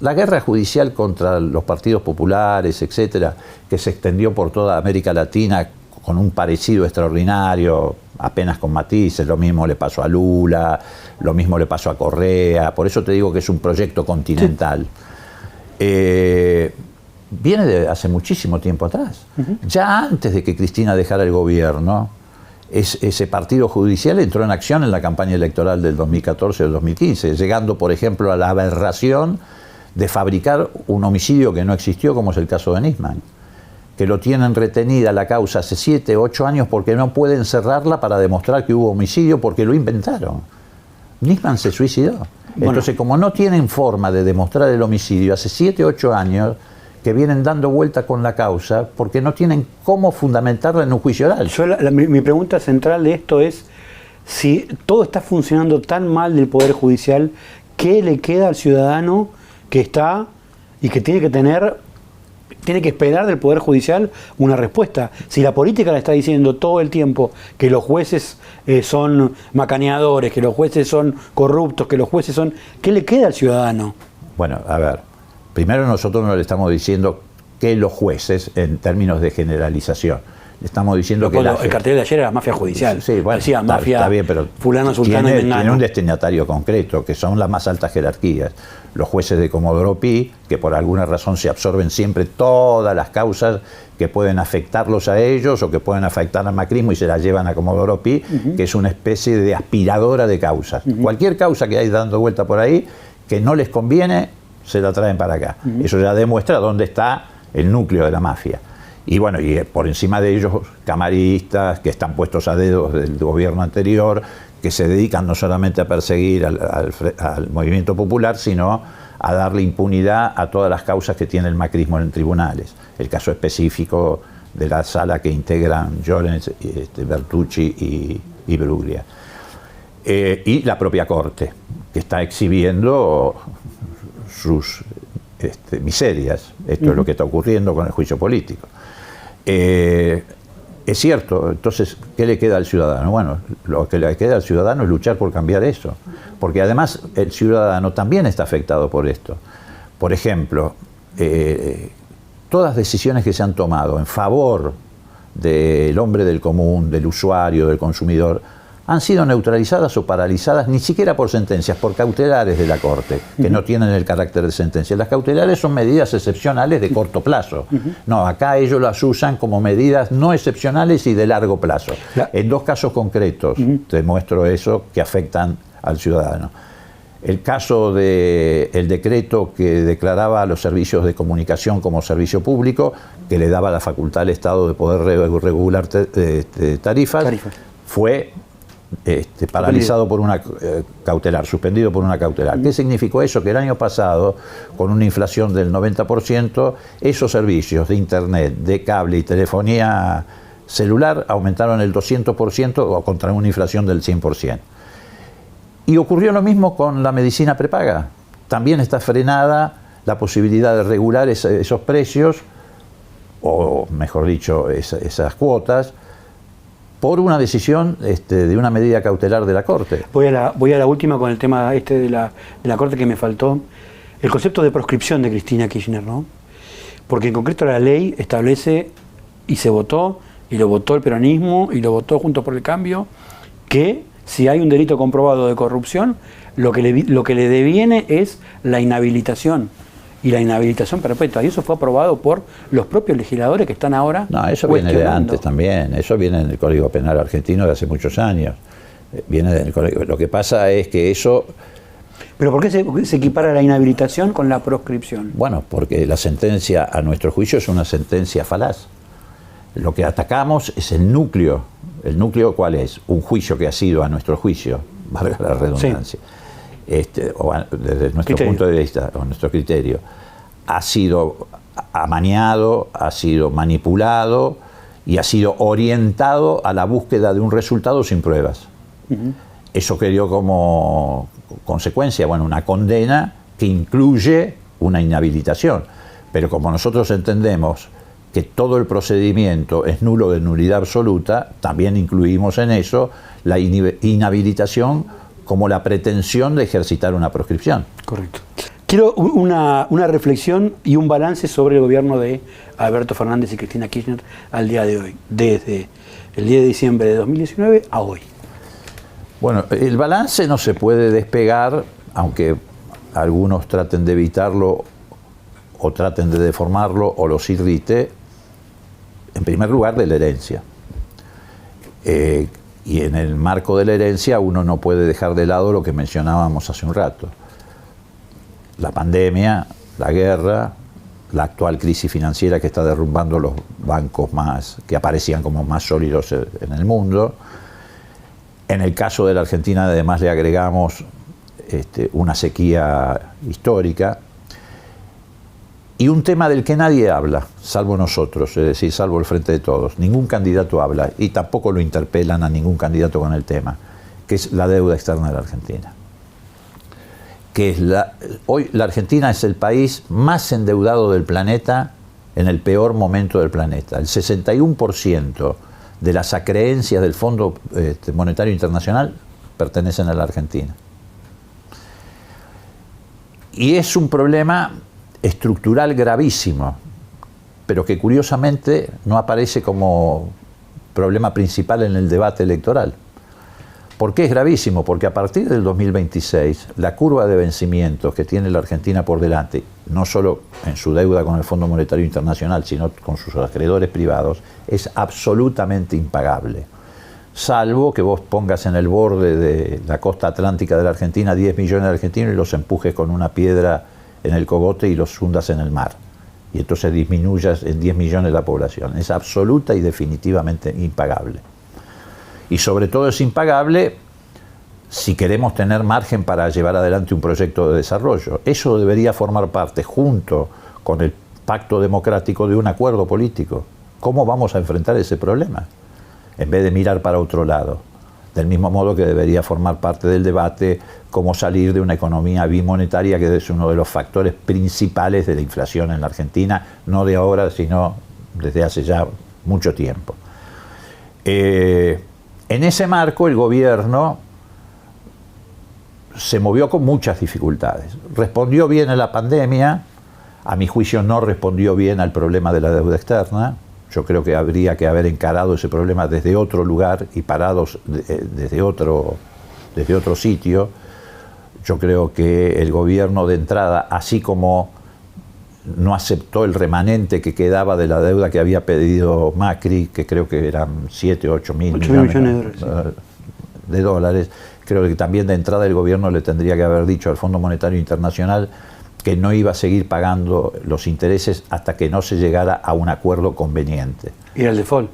la guerra judicial contra los partidos populares, etcétera, que se extendió por toda América Latina con un parecido extraordinario, apenas con matices, lo mismo le pasó a Lula, lo mismo le pasó a Correa, por eso te digo que es un proyecto continental. Viene de hace muchísimo tiempo atrás. Ya antes de que Cristina dejara el gobierno, ese partido judicial entró en acción en la campaña electoral del 2014 o del 2015, llegando, por ejemplo, a la aberración de fabricar un homicidio que no existió, como es el caso de Nisman, que lo tienen retenida la causa hace 7, 8 años porque no pueden cerrarla para demostrar que hubo homicidio, porque lo inventaron. Nisman se suicidó. Bueno. Entonces, como no tienen forma de demostrar el homicidio, hace 7, 8 años que vienen dando vuelta con la causa porque no tienen cómo fundamentarla en un juicio oral. Mi pregunta central de esto es, si todo está funcionando tan mal del Poder Judicial, ¿qué le queda al ciudadano que está y que tiene que esperar del Poder Judicial una respuesta? Si la política le está diciendo todo el tiempo que los jueces son macaneadores, que los jueces son corruptos, que los jueces son... ¿Qué le queda al ciudadano? Bueno, a ver, primero nosotros no le estamos diciendo que los jueces, en términos de generalización, le estamos diciendo que... El cartel de ayer era mafia judicial. Sí, bueno, decía mafia, está bien, pero fulano, sultano y mengano. Tiene un destinatario concreto, que son las más altas jerarquías. Los jueces de Comodoro Pi, que por alguna razón se absorben siempre todas las causas que pueden afectarlos a ellos o que pueden afectar al macrismo y se las llevan a Comodoro Pi, que es una especie de aspiradora de causas. Cualquier causa que hay dando vuelta por ahí, que no les conviene, se la traen para acá. Eso ya demuestra dónde está el núcleo de la mafia. Y bueno, y por encima de ellos, camaristas que están puestos a dedos del gobierno anterior, que se dedican no solamente a perseguir al movimiento popular, sino a darle impunidad a todas las causas que tiene el macrismo en tribunales. El caso específico de la sala que integran Llorens, Bertucci y Bruglia. Y la propia Corte, que está exhibiendo sus miserias. Esto es lo que está ocurriendo con el juicio político. Es cierto, entonces, ¿qué le queda al ciudadano? Bueno, lo que le queda al ciudadano es luchar por cambiar eso, porque además el ciudadano también está afectado por esto. Por ejemplo, todas decisiones que se han tomado en favor del hombre del común, del usuario, del consumidor, han sido neutralizadas o paralizadas, ni siquiera por sentencias, por cautelares de la Corte, que no tienen el carácter de sentencia. Las cautelares son medidas excepcionales de corto plazo. No, acá ellos las usan como medidas no excepcionales y de largo plazo. En 2 casos concretos te muestro eso, que afectan al ciudadano. El caso del decreto que declaraba a los servicios de comunicación como servicio público, que le daba la facultad al Estado de poder regular tarifas, fue paralizado por una cautelar, suspendido por una cautelar. ¿Qué significó eso? Que el año pasado, con una inflación del 90%, esos servicios de internet, de cable y telefonía celular aumentaron el 200% o contra una inflación del 100%. Y ocurrió lo mismo con la medicina prepaga. También está frenada la posibilidad de regular esos precios, o mejor dicho, esas cuotas, por una decisión de una medida cautelar de la Corte. Voy a la última con el tema de la Corte que me faltó. El concepto de proscripción de Cristina Kirchner, ¿no? Porque en concreto la ley establece, y se votó, y lo votó el peronismo, y lo votó Juntos por el Cambio, que si hay un delito comprobado de corrupción, lo que le deviene es la inhabilitación. Y la inhabilitación perpetua. Y eso fue aprobado por los propios legisladores que están ahora. No, eso viene de antes también. Eso viene en el Código Penal argentino de hace muchos años. Viene del Código. Lo que pasa es que eso... ¿Pero por qué se equipara la inhabilitación con la proscripción? Bueno, porque la sentencia, a nuestro juicio, es una sentencia falaz. Lo que atacamos es el núcleo. ¿El núcleo cuál es? Un juicio que ha sido, a nuestro juicio, valga la redundancia, sí. O desde nuestro punto de vista, o nuestro criterio, ha sido amañado, ha sido manipulado y ha sido orientado a la búsqueda de un resultado sin pruebas. Eso que dio como consecuencia, bueno, una condena que incluye una inhabilitación. Pero como nosotros entendemos que todo el procedimiento es nulo de nulidad absoluta, también incluimos en eso la inhabilitación como la pretensión de ejercitar una proscripción. Correcto. Quiero una reflexión y un balance sobre el gobierno de Alberto Fernández y Cristina Kirchner al día de hoy, desde el 10 de diciembre de 2019 a hoy. Bueno, el balance no se puede despegar, aunque algunos traten de evitarlo o traten de deformarlo o los irrite, en primer lugar de la herencia. Y en el marco de la herencia uno no puede dejar de lado lo que mencionábamos hace un rato. La pandemia, la guerra, la actual crisis financiera que está derrumbando los bancos que aparecían como más sólidos en el mundo. En el caso de la Argentina, además, le agregamos una sequía histórica y un tema del que nadie habla, salvo nosotros, es decir, salvo el Frente de Todos. Ningún candidato habla y tampoco lo interpelan a ningún candidato con el tema, que es la deuda externa de la Argentina. Hoy la Argentina es el país más endeudado del planeta en el peor momento del planeta. El 61% de las acreencias del Fondo Monetario Internacional pertenecen a la Argentina. Y es un problema estructural gravísimo, pero que curiosamente no aparece como problema principal en el debate electoral. ¿Por qué es gravísimo? Porque a partir del 2026, la curva de vencimientos que tiene la Argentina por delante, no solo en su deuda con el Fondo Monetario Internacional, sino con sus acreedores privados, es absolutamente impagable. Salvo que vos pongas en el borde de la costa atlántica de la Argentina 10 millones de argentinos y los empujes con una piedra en el cogote y los hundas en el mar. Y entonces disminuyas en 10 millones la población. Es absoluta y definitivamente impagable. Y sobre todo es impagable si queremos tener margen para llevar adelante un proyecto de desarrollo. Eso debería formar parte, junto con el pacto democrático, de un acuerdo político. ¿Cómo vamos a enfrentar ese problema? En vez de mirar para otro lado. Del mismo modo que debería formar parte del debate cómo salir de una economía bimonetaria, que es uno de los factores principales de la inflación en la Argentina, no de ahora, sino desde hace ya mucho tiempo. En ese marco, el gobierno se movió con muchas dificultades. Respondió bien a la pandemia, a mi juicio no respondió bien al problema de la deuda externa. Yo creo que habría que haber encarado ese problema desde otro lugar y parados desde otro sitio. Yo creo que el gobierno de entrada, así como no aceptó el remanente que quedaba de la deuda que había pedido Macri, que creo que eran 7 o 8 mil millones de dólares, creo que también de entrada el gobierno le tendría que haber dicho al Fondo Monetario Internacional que no iba a seguir pagando los intereses hasta que no se llegara a un acuerdo conveniente. ¿Y el default?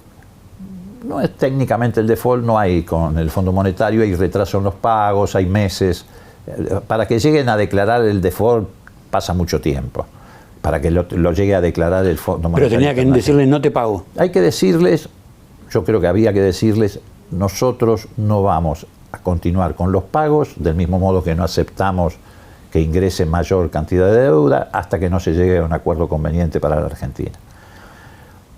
No es técnicamente el default, no hay con el Fondo Monetario, hay retraso en los pagos, hay meses. Para que lleguen a declarar el default pasa mucho tiempo, para que lo llegue a declarar el Fondo Monetario. Pero tenía que decirles no te pago. Hay que decirles, yo creo que había que decirles, nosotros no vamos a continuar con los pagos, del mismo modo que no aceptamos que ingrese mayor cantidad de deuda hasta que no se llegue a un acuerdo conveniente para la Argentina.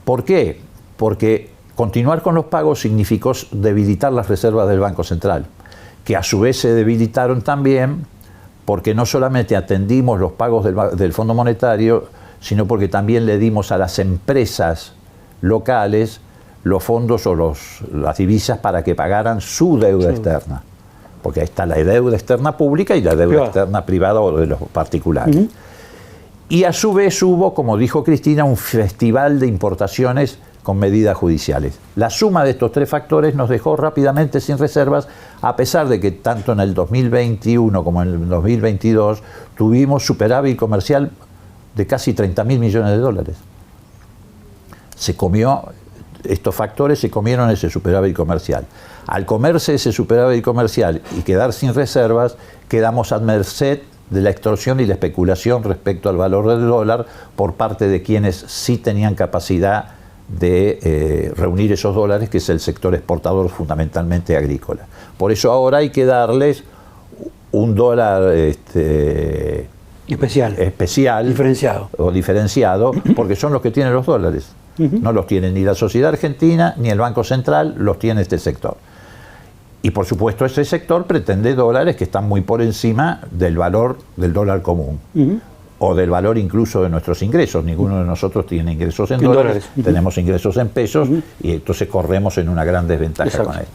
¿Por qué? Porque continuar con los pagos significó debilitar las reservas del Banco Central, que a su vez se debilitaron también porque no solamente atendimos los pagos del Fondo Monetario, sino porque también le dimos a las empresas locales los fondos o las divisas para que pagaran su deuda externa. Porque ahí está la deuda externa pública y la deuda externa privada o de los particulares. Y a su vez hubo, como dijo Cristina, un festival de importaciones con medidas judiciales. La suma de estos tres factores nos dejó rápidamente sin reservas, a pesar de que tanto en el 2021 como en el 2022 tuvimos superávit comercial de casi 30.000 millones de dólares. Estos factores se comieron ese superávit comercial. Al comerse ese superávit comercial y quedar sin reservas, quedamos a merced de la extorsión y la especulación respecto al valor del dólar por parte de quienes sí tenían capacidad de reunir esos dólares, que es el sector exportador fundamentalmente agrícola. Por eso ahora hay que darles un dólar especial diferenciado, porque son los que tienen los dólares. No los tiene ni la sociedad argentina ni el Banco Central, los tiene este sector. Y por supuesto ese sector pretende dólares que están muy por encima del valor del dólar común. O del valor incluso de nuestros ingresos. Ninguno de nosotros tiene ingresos en dólares. Tenemos ingresos en pesos y entonces corremos en una gran desventaja con él.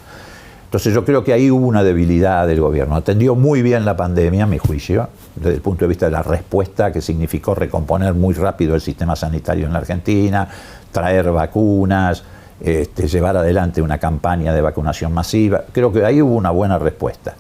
Entonces yo creo que ahí hubo una debilidad del gobierno. Atendió muy bien la pandemia, a mi juicio, desde el punto de vista de la respuesta que significó recomponer muy rápido el sistema sanitario en la Argentina, traer vacunas, llevar adelante una campaña de vacunación masiva. Creo que ahí hubo una buena respuesta.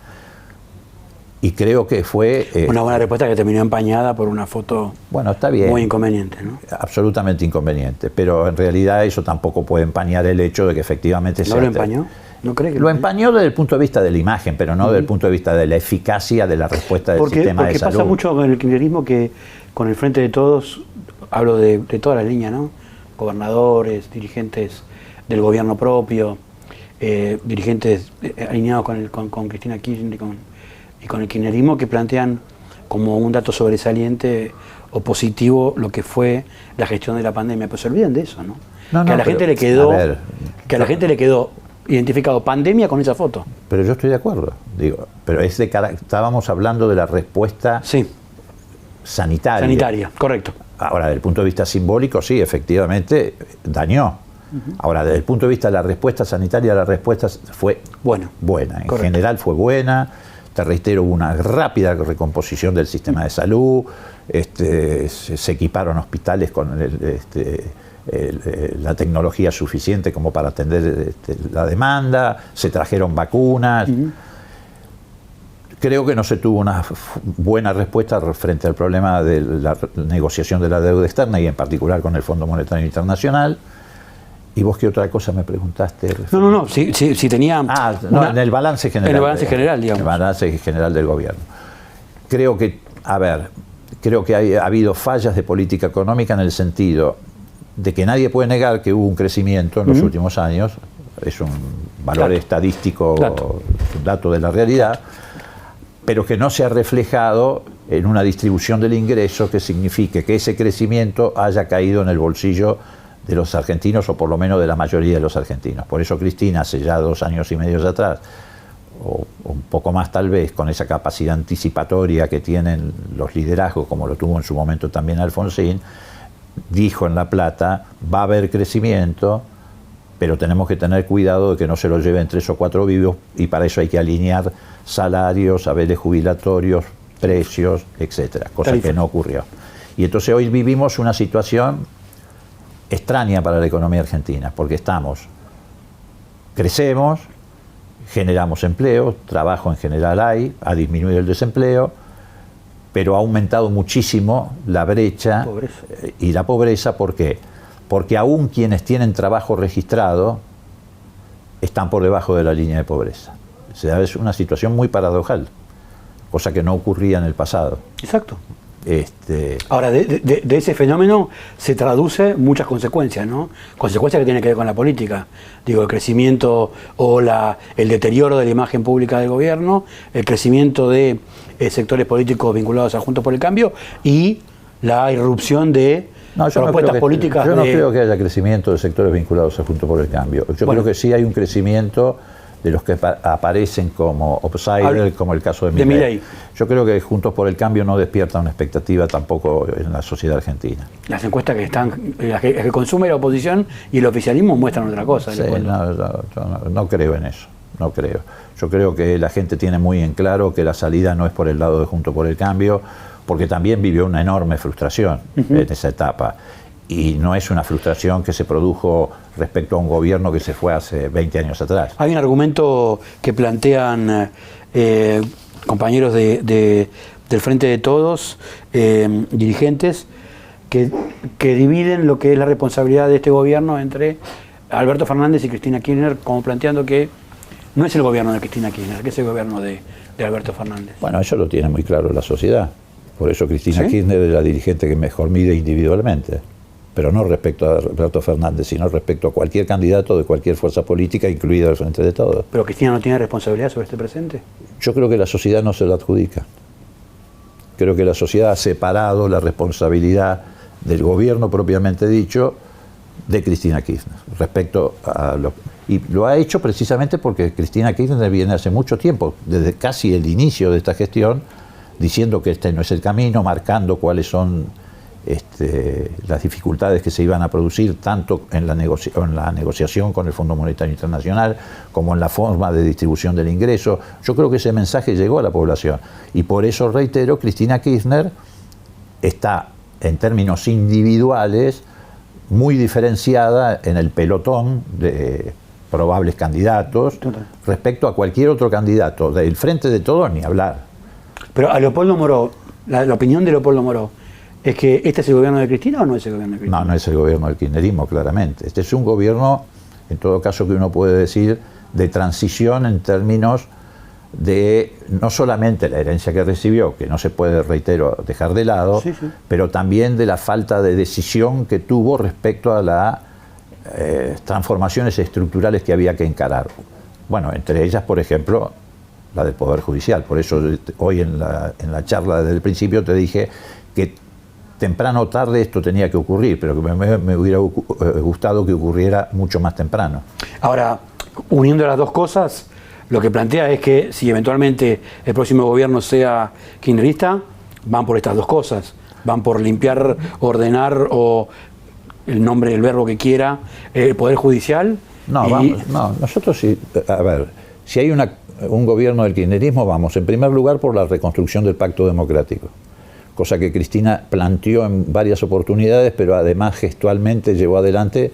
Y creo que fue... una buena respuesta que terminó empañada por una foto está bien, muy inconveniente, ¿no? Absolutamente inconveniente, pero en realidad eso tampoco puede empañar el hecho de que efectivamente... ¿No lo empañó? ¿No cree que lo empañó desde el punto de vista de la imagen, pero no desde el punto de vista de la eficacia de la respuesta del sistema de salud? Porque pasa mucho con el kirchnerismo que con el Frente de Todos, hablo de toda la línea, ¿no? Gobernadores, dirigentes del gobierno propio, dirigentes alineados con Cristina Kirchner y con el kirchnerismo, que plantean como un dato sobresaliente o positivo lo que fue la gestión de la pandemia, pero se olvidan de eso, ¿no? Que a la gente le quedó identificado pandemia con esa foto. Pero yo estoy de acuerdo, pero estábamos hablando de la respuesta sanitaria. Correcto. Ahora, desde el punto de vista simbólico, sí, efectivamente, dañó. Ahora, desde el punto de vista de la respuesta sanitaria, la respuesta fue buena. En general fue buena. Te reitero, hubo una rápida recomposición del sistema de salud, se equiparon hospitales con la tecnología suficiente como para atender la demanda, se trajeron vacunas. Creo que no se tuvo una buena respuesta frente al problema de la negociación de la deuda externa y en particular con el Fondo Monetario Internacional. ¿Y vos qué otra cosa me preguntaste? No, si tenía... en el balance general. En el balance general, digamos. En el balance general del gobierno. Creo que ha habido fallas de política económica en el sentido de que nadie puede negar que hubo un crecimiento en los últimos años, es un valor estadístico, un dato de la realidad, pero que no se ha reflejado en una distribución del ingreso que signifique que ese crecimiento haya caído en el bolsillo de los argentinos, o por lo menos de la mayoría de los argentinos. Por eso Cristina, hace ya 2 años y medio atrás, o un poco más tal vez, con esa capacidad anticipatoria que tienen los liderazgos, como lo tuvo en su momento también Alfonsín, dijo en La Plata, va a haber crecimiento, pero tenemos que tener cuidado de que no se lo lleven 3 o 4 vivos, y para eso hay que alinear salarios, haberes jubilatorios, precios, etcétera, cosa que no ocurrió. Y entonces hoy vivimos una situación extraña para la economía argentina, porque crecemos, generamos empleo, trabajo en general ha disminuido el desempleo, pero ha aumentado muchísimo la brecha y la pobreza. ¿Por qué? Porque aún quienes tienen trabajo registrado están por debajo de la línea de pobreza. O sea, es una situación muy paradojal, cosa que no ocurría en el pasado. Exacto. Ahora, de ese fenómeno se traduce muchas consecuencias, ¿no? Consecuencias que tienen que ver con la política. Digo, el crecimiento o el deterioro de la imagen pública del gobierno, el crecimiento de sectores políticos vinculados a Juntos por el Cambio y la irrupción de propuestas políticas. Yo no creo que haya crecimiento de sectores vinculados a Juntos por el Cambio. Yo creo que sí hay un crecimiento de los que aparecen como outsider, como el caso de Milei. Yo creo que Juntos por el Cambio no despierta una expectativa tampoco en la sociedad argentina. Las encuestas las que consume la oposición y el oficialismo muestran otra cosa. Sí, no creo en eso, no creo. Yo creo que la gente tiene muy en claro que la salida no es por el lado de Juntos por el Cambio, porque también vivió una enorme frustración en esa etapa. Y no es una frustración que se produjo respecto a un gobierno que se fue hace 20 años atrás. Hay un argumento que plantean compañeros del Frente de Todos, dirigentes, que dividen lo que es la responsabilidad de este gobierno entre Alberto Fernández y Cristina Kirchner, como planteando que no es el gobierno de Cristina Kirchner, que es el gobierno de Alberto Fernández. Bueno, eso lo tiene muy claro la sociedad. Por eso Cristina Kirchner es la dirigente que mejor mide individualmente. Pero no respecto a Alberto Fernández, sino respecto a cualquier candidato de cualquier fuerza política, incluido el Frente de Todos. ¿Pero Cristina no tiene responsabilidad sobre este presente? Yo creo que la sociedad no se lo adjudica. Creo que la sociedad ha separado la responsabilidad del gobierno propiamente dicho de Cristina Kirchner. Respecto a Y lo ha hecho precisamente porque Cristina Kirchner viene hace mucho tiempo, desde casi el inicio de esta gestión, diciendo que este no es el camino, marcando cuáles son las dificultades que se iban a producir tanto en la negociación con el Fondo Monetario Internacional como en la forma de distribución del ingreso. Yo creo que ese mensaje llegó a la población y por eso, reitero, Cristina Kirchner está en términos individuales muy diferenciada en el pelotón de probables candidatos respecto a cualquier otro candidato. Del Frente de Todos ni hablar. Pero a Leopoldo Moró, la opinión de Leopoldo Moró, ¿es que este es el gobierno de Cristina o no es el gobierno de Cristina? No, no es el gobierno del kirchnerismo, claramente. Este es un gobierno, en todo caso, que uno puede decir, de transición en términos de no solamente la herencia que recibió, que no se puede, reitero, dejar de lado, pero también de la falta de decisión que tuvo respecto a las transformaciones estructurales que había que encarar. Bueno, entre ellas, por ejemplo, la del Poder Judicial. Por eso hoy en la charla desde el principio te dije que temprano o tarde esto tenía que ocurrir, pero que me hubiera gustado que ocurriera mucho más temprano. Ahora, uniendo las dos cosas, lo que plantea es que si eventualmente el próximo gobierno sea kirchnerista, van por estas dos cosas. Van por limpiar, ordenar o el nombre, el verbo que quiera, el Poder Judicial. No, nosotros sí. A ver, si hay un gobierno del kirchnerismo, vamos, en primer lugar, por la reconstrucción del Pacto Democrático. Cosa que Cristina planteó en varias oportunidades, pero además gestualmente llevó adelante,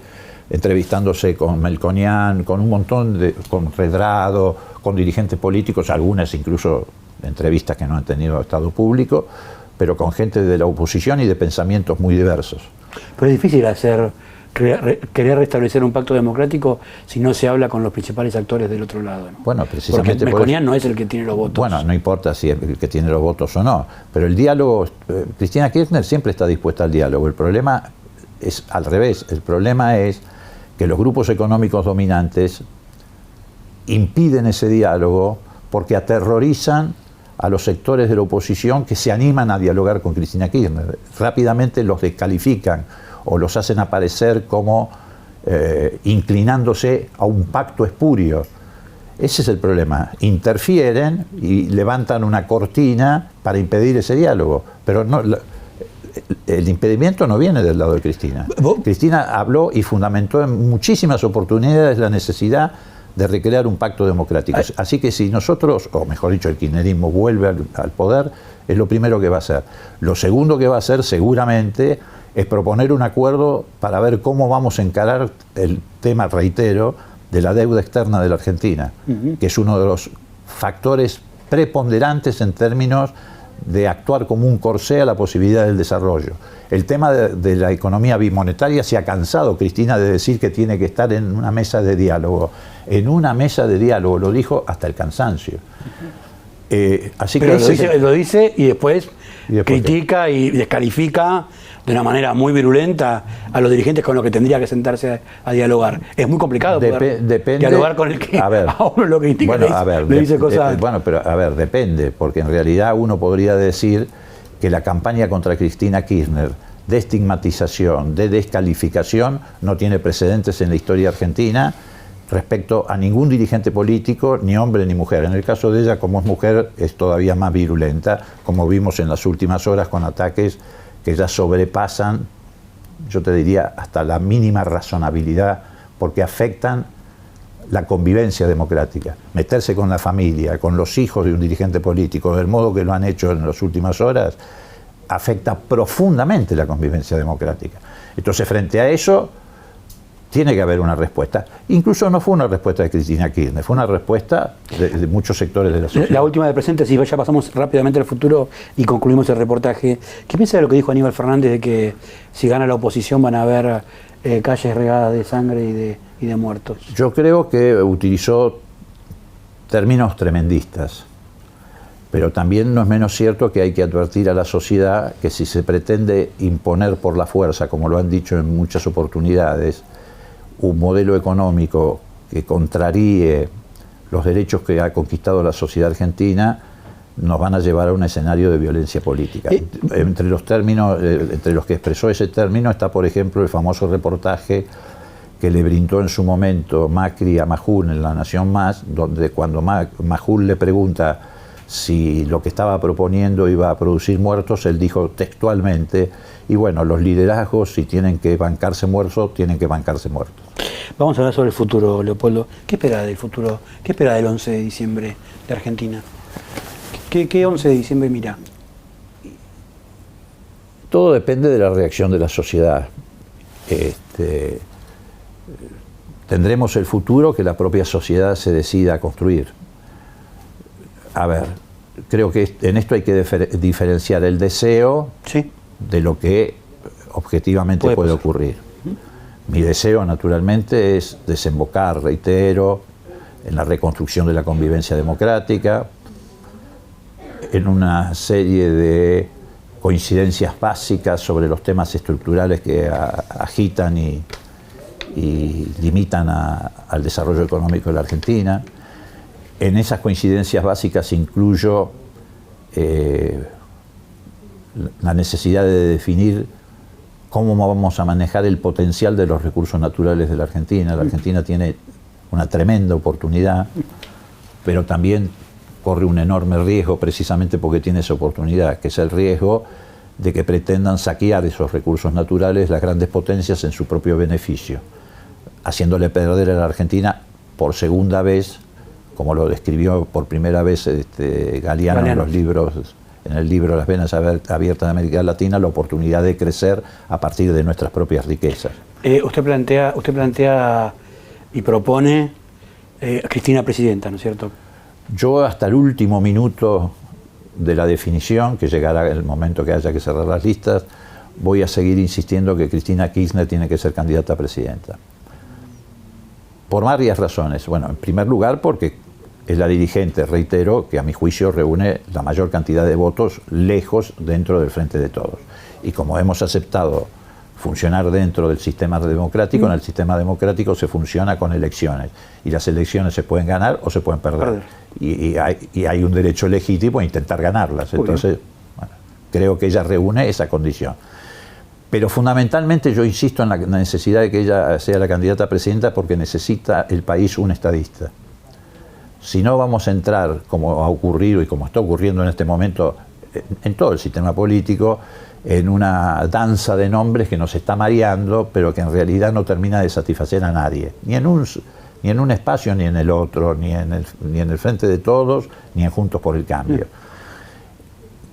entrevistándose con Melconian, con un montón con Redrado, con dirigentes políticos, algunas incluso entrevistas que no han tenido estado público, pero con gente de la oposición y de pensamientos muy diversos. Pero es difícil querer restablecer un pacto democrático si no se habla con los principales actores del otro lado, ¿no? Bueno, precisamente porque Melconian no es el que tiene los votos. Bueno, no importa si es el que tiene los votos o no, pero el diálogo, Cristina Kirchner siempre está dispuesta al diálogo. El problema es al revés, el problema es que los grupos económicos dominantes impiden ese diálogo porque aterrorizan a los sectores de la oposición que se animan a dialogar con Cristina Kirchner. Rápidamente los descalifican o los hacen aparecer como inclinándose a un pacto espurio. Ese es el problema. Interfieren y levantan una cortina para impedir ese diálogo. Pero no, el impedimento no viene del lado de Cristina. Cristina habló y fundamentó en muchísimas oportunidades la necesidad de recrear un pacto democrático. Así que si nosotros, o mejor dicho, el kirchnerismo vuelve al poder, es lo primero que va a hacer. Lo segundo que va a hacer seguramente es proponer un acuerdo para ver cómo vamos a encarar el tema, reitero, de la deuda externa de la Argentina, que es uno de los factores preponderantes en términos de actuar como un corsé a la posibilidad del desarrollo. El tema de la economía bimonetaria se ha cansado, Cristina, de decir que tiene que estar en una mesa de diálogo. En una mesa de diálogo, lo dijo hasta el cansancio. Así pero que lo dice y después critica y descalifica de una manera muy virulenta a los dirigentes con los que tendría que sentarse a dialogar. Es muy complicado poder dialogar con el que a uno lo critica, bueno, le dice cosas... Bueno, pero a ver, depende, porque en realidad uno podría decir que la campaña contra Cristina Kirchner de estigmatización, de descalificación, no tiene precedentes en la historia argentina respecto a ningún dirigente político, ni hombre ni mujer. En el caso de ella, como es mujer, es todavía más virulenta, como vimos en las últimas horas con ataques que ya sobrepasan, yo te diría, hasta la mínima razonabilidad, porque afectan la convivencia democrática. Meterse con la familia, con los hijos de un dirigente político, del modo que lo han hecho en las últimas horas, afecta profundamente la convivencia democrática. Entonces, frente a eso, tiene que haber una respuesta. Incluso no fue una respuesta de Cristina Kirchner, fue una respuesta de muchos sectores de la sociedad. La última de presente, si ya pasamos rápidamente al futuro y concluimos el reportaje. ¿Qué piensa de lo que dijo Aníbal Fernández de que si gana la oposición van a haber calles regadas de sangre y de muertos? Yo creo que utilizó términos tremendistas, pero también no es menos cierto que hay que advertir a la sociedad que si se pretende imponer por la fuerza, como lo han dicho en muchas oportunidades, un modelo económico que contraríe los derechos que ha conquistado la sociedad argentina, nos van a llevar a un escenario de violencia política. Entre los términos, entre los que expresó ese término está, por ejemplo, el famoso reportaje que le brindó en su momento Macri a Majul en La Nación Más, donde cuando Majul le pregunta si lo que estaba proponiendo iba a producir muertos, él dijo textualmente, y bueno, los liderazgos si tienen que bancarse muertos, tienen que bancarse muertos. Vamos a hablar sobre el futuro, Leopoldo. ¿Qué espera del futuro? ¿Qué espera del 11 de diciembre de Argentina? ¿Qué 11 de diciembre mira? Todo depende de la reacción de la sociedad. Tendremos el futuro que la propia sociedad se decida a construir. A ver, creo que en esto hay que diferenciar el deseo sí. de lo que objetivamente puede ocurrir. Mi deseo, naturalmente, es desembocar, reitero, en la reconstrucción de la convivencia democrática, en una serie de coincidencias básicas sobre los temas estructurales que agitan y limitan al desarrollo económico de la Argentina. En esas coincidencias básicas incluyo la necesidad de definir cómo vamos a manejar el potencial de los recursos naturales de la Argentina. La Argentina tiene una tremenda oportunidad, pero también corre un enorme riesgo precisamente porque tiene esa oportunidad, que es el riesgo de que pretendan saquear esos recursos naturales las grandes potencias en su propio beneficio, haciéndole perder a la Argentina por segunda vez, como lo describió por primera vez Galeano en los libros, en el libro Las venas abiertas de América Latina, la oportunidad de crecer a partir de nuestras propias riquezas. Usted plantea y propone a Cristina presidenta, ¿no es cierto? Yo hasta el último minuto de la definición, que llegará el momento que haya que cerrar las listas, voy a seguir insistiendo que Cristina Kirchner tiene que ser candidata a presidenta. Por varias razones. Bueno, en primer lugar porque es la dirigente, reitero, que a mi juicio reúne la mayor cantidad de votos lejos dentro del Frente de Todos. Y como hemos aceptado funcionar dentro del sistema democrático, en el sistema democrático se funciona con elecciones. Y las elecciones se pueden ganar o se pueden perder. Y hay un derecho legítimo a intentar ganarlas. Entonces, bueno, creo que ella reúne esa condición. Pero fundamentalmente yo insisto en la necesidad de que ella sea la candidata a presidenta porque necesita el país un estadista. Si no vamos a entrar, como ha ocurrido y como está ocurriendo en este momento en todo el sistema político, en una danza de nombres que nos está mareando, pero que en realidad no termina de satisfacer a nadie, ni en un espacio ni en el otro, ni en el Frente de Todos, ni en Juntos por el Cambio.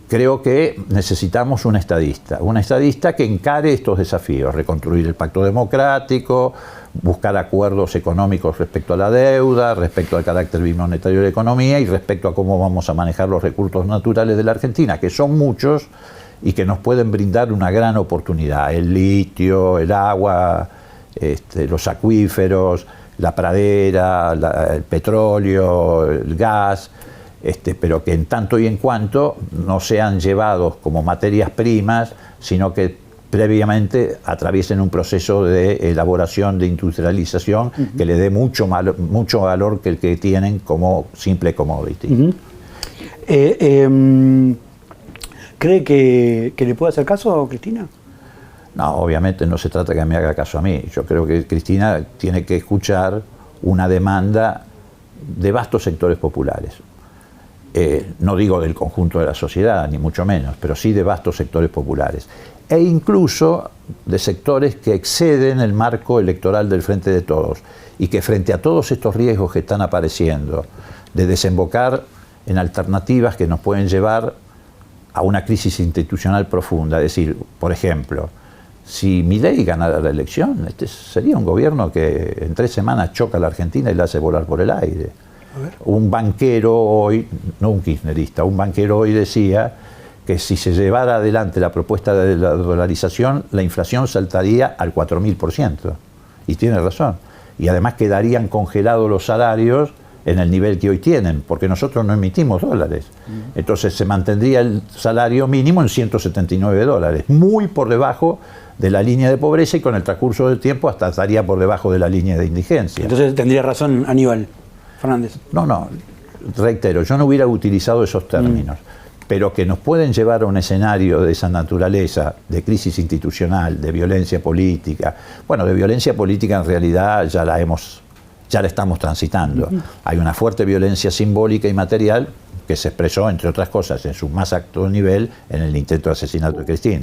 Creo que necesitamos un estadista que encare estos desafíos, reconstruir el pacto democrático, buscar acuerdos económicos respecto a la deuda, respecto al carácter bimonetario de la economía y respecto a cómo vamos a manejar los recursos naturales de la Argentina, que son muchos y que nos pueden brindar una gran oportunidad. El litio, el agua, los acuíferos, la pradera, el petróleo, el gas, pero que en tanto y en cuanto no sean llevados como materias primas, sino que previamente atraviesen un proceso de elaboración, de industrialización, que le dé mucho valor que el que tienen como simple commodity. ¿Cree que le puede hacer caso a Cristina? No, obviamente no se trata que me haga caso a mí. Yo creo que Cristina tiene que escuchar una demanda de vastos sectores populares. No digo del conjunto de la sociedad, ni mucho menos, pero sí de vastos sectores populares. E incluso de sectores que exceden el marco electoral del Frente de Todos y que frente a todos estos riesgos que están apareciendo, de desembocar en alternativas que nos pueden llevar a una crisis institucional profunda, es decir, por ejemplo, si Milei ganara la elección, sería un gobierno que en 3 semanas choca a la Argentina y la hace volar por el aire. Un banquero hoy, no un kirchnerista, un banquero hoy decía que si se llevara adelante la propuesta de la dolarización, la inflación saltaría al 4000%. Y tiene razón. Y además quedarían congelados los salarios en el nivel que hoy tienen, porque nosotros no emitimos dólares. Entonces se mantendría el salario mínimo en $179, muy por debajo de la línea de pobreza y con el transcurso del tiempo hasta estaría por debajo de la línea de indigencia. Entonces tendría razón Aníbal Fernández. No, reitero, yo no hubiera utilizado esos términos. pero que nos pueden llevar a un escenario de esa naturaleza, de crisis institucional, de violencia política. Bueno, de violencia política en realidad ya la estamos transitando. Hay una fuerte violencia simbólica y material que se expresó, entre otras cosas, en su más alto nivel en el intento de asesinato de Cristina.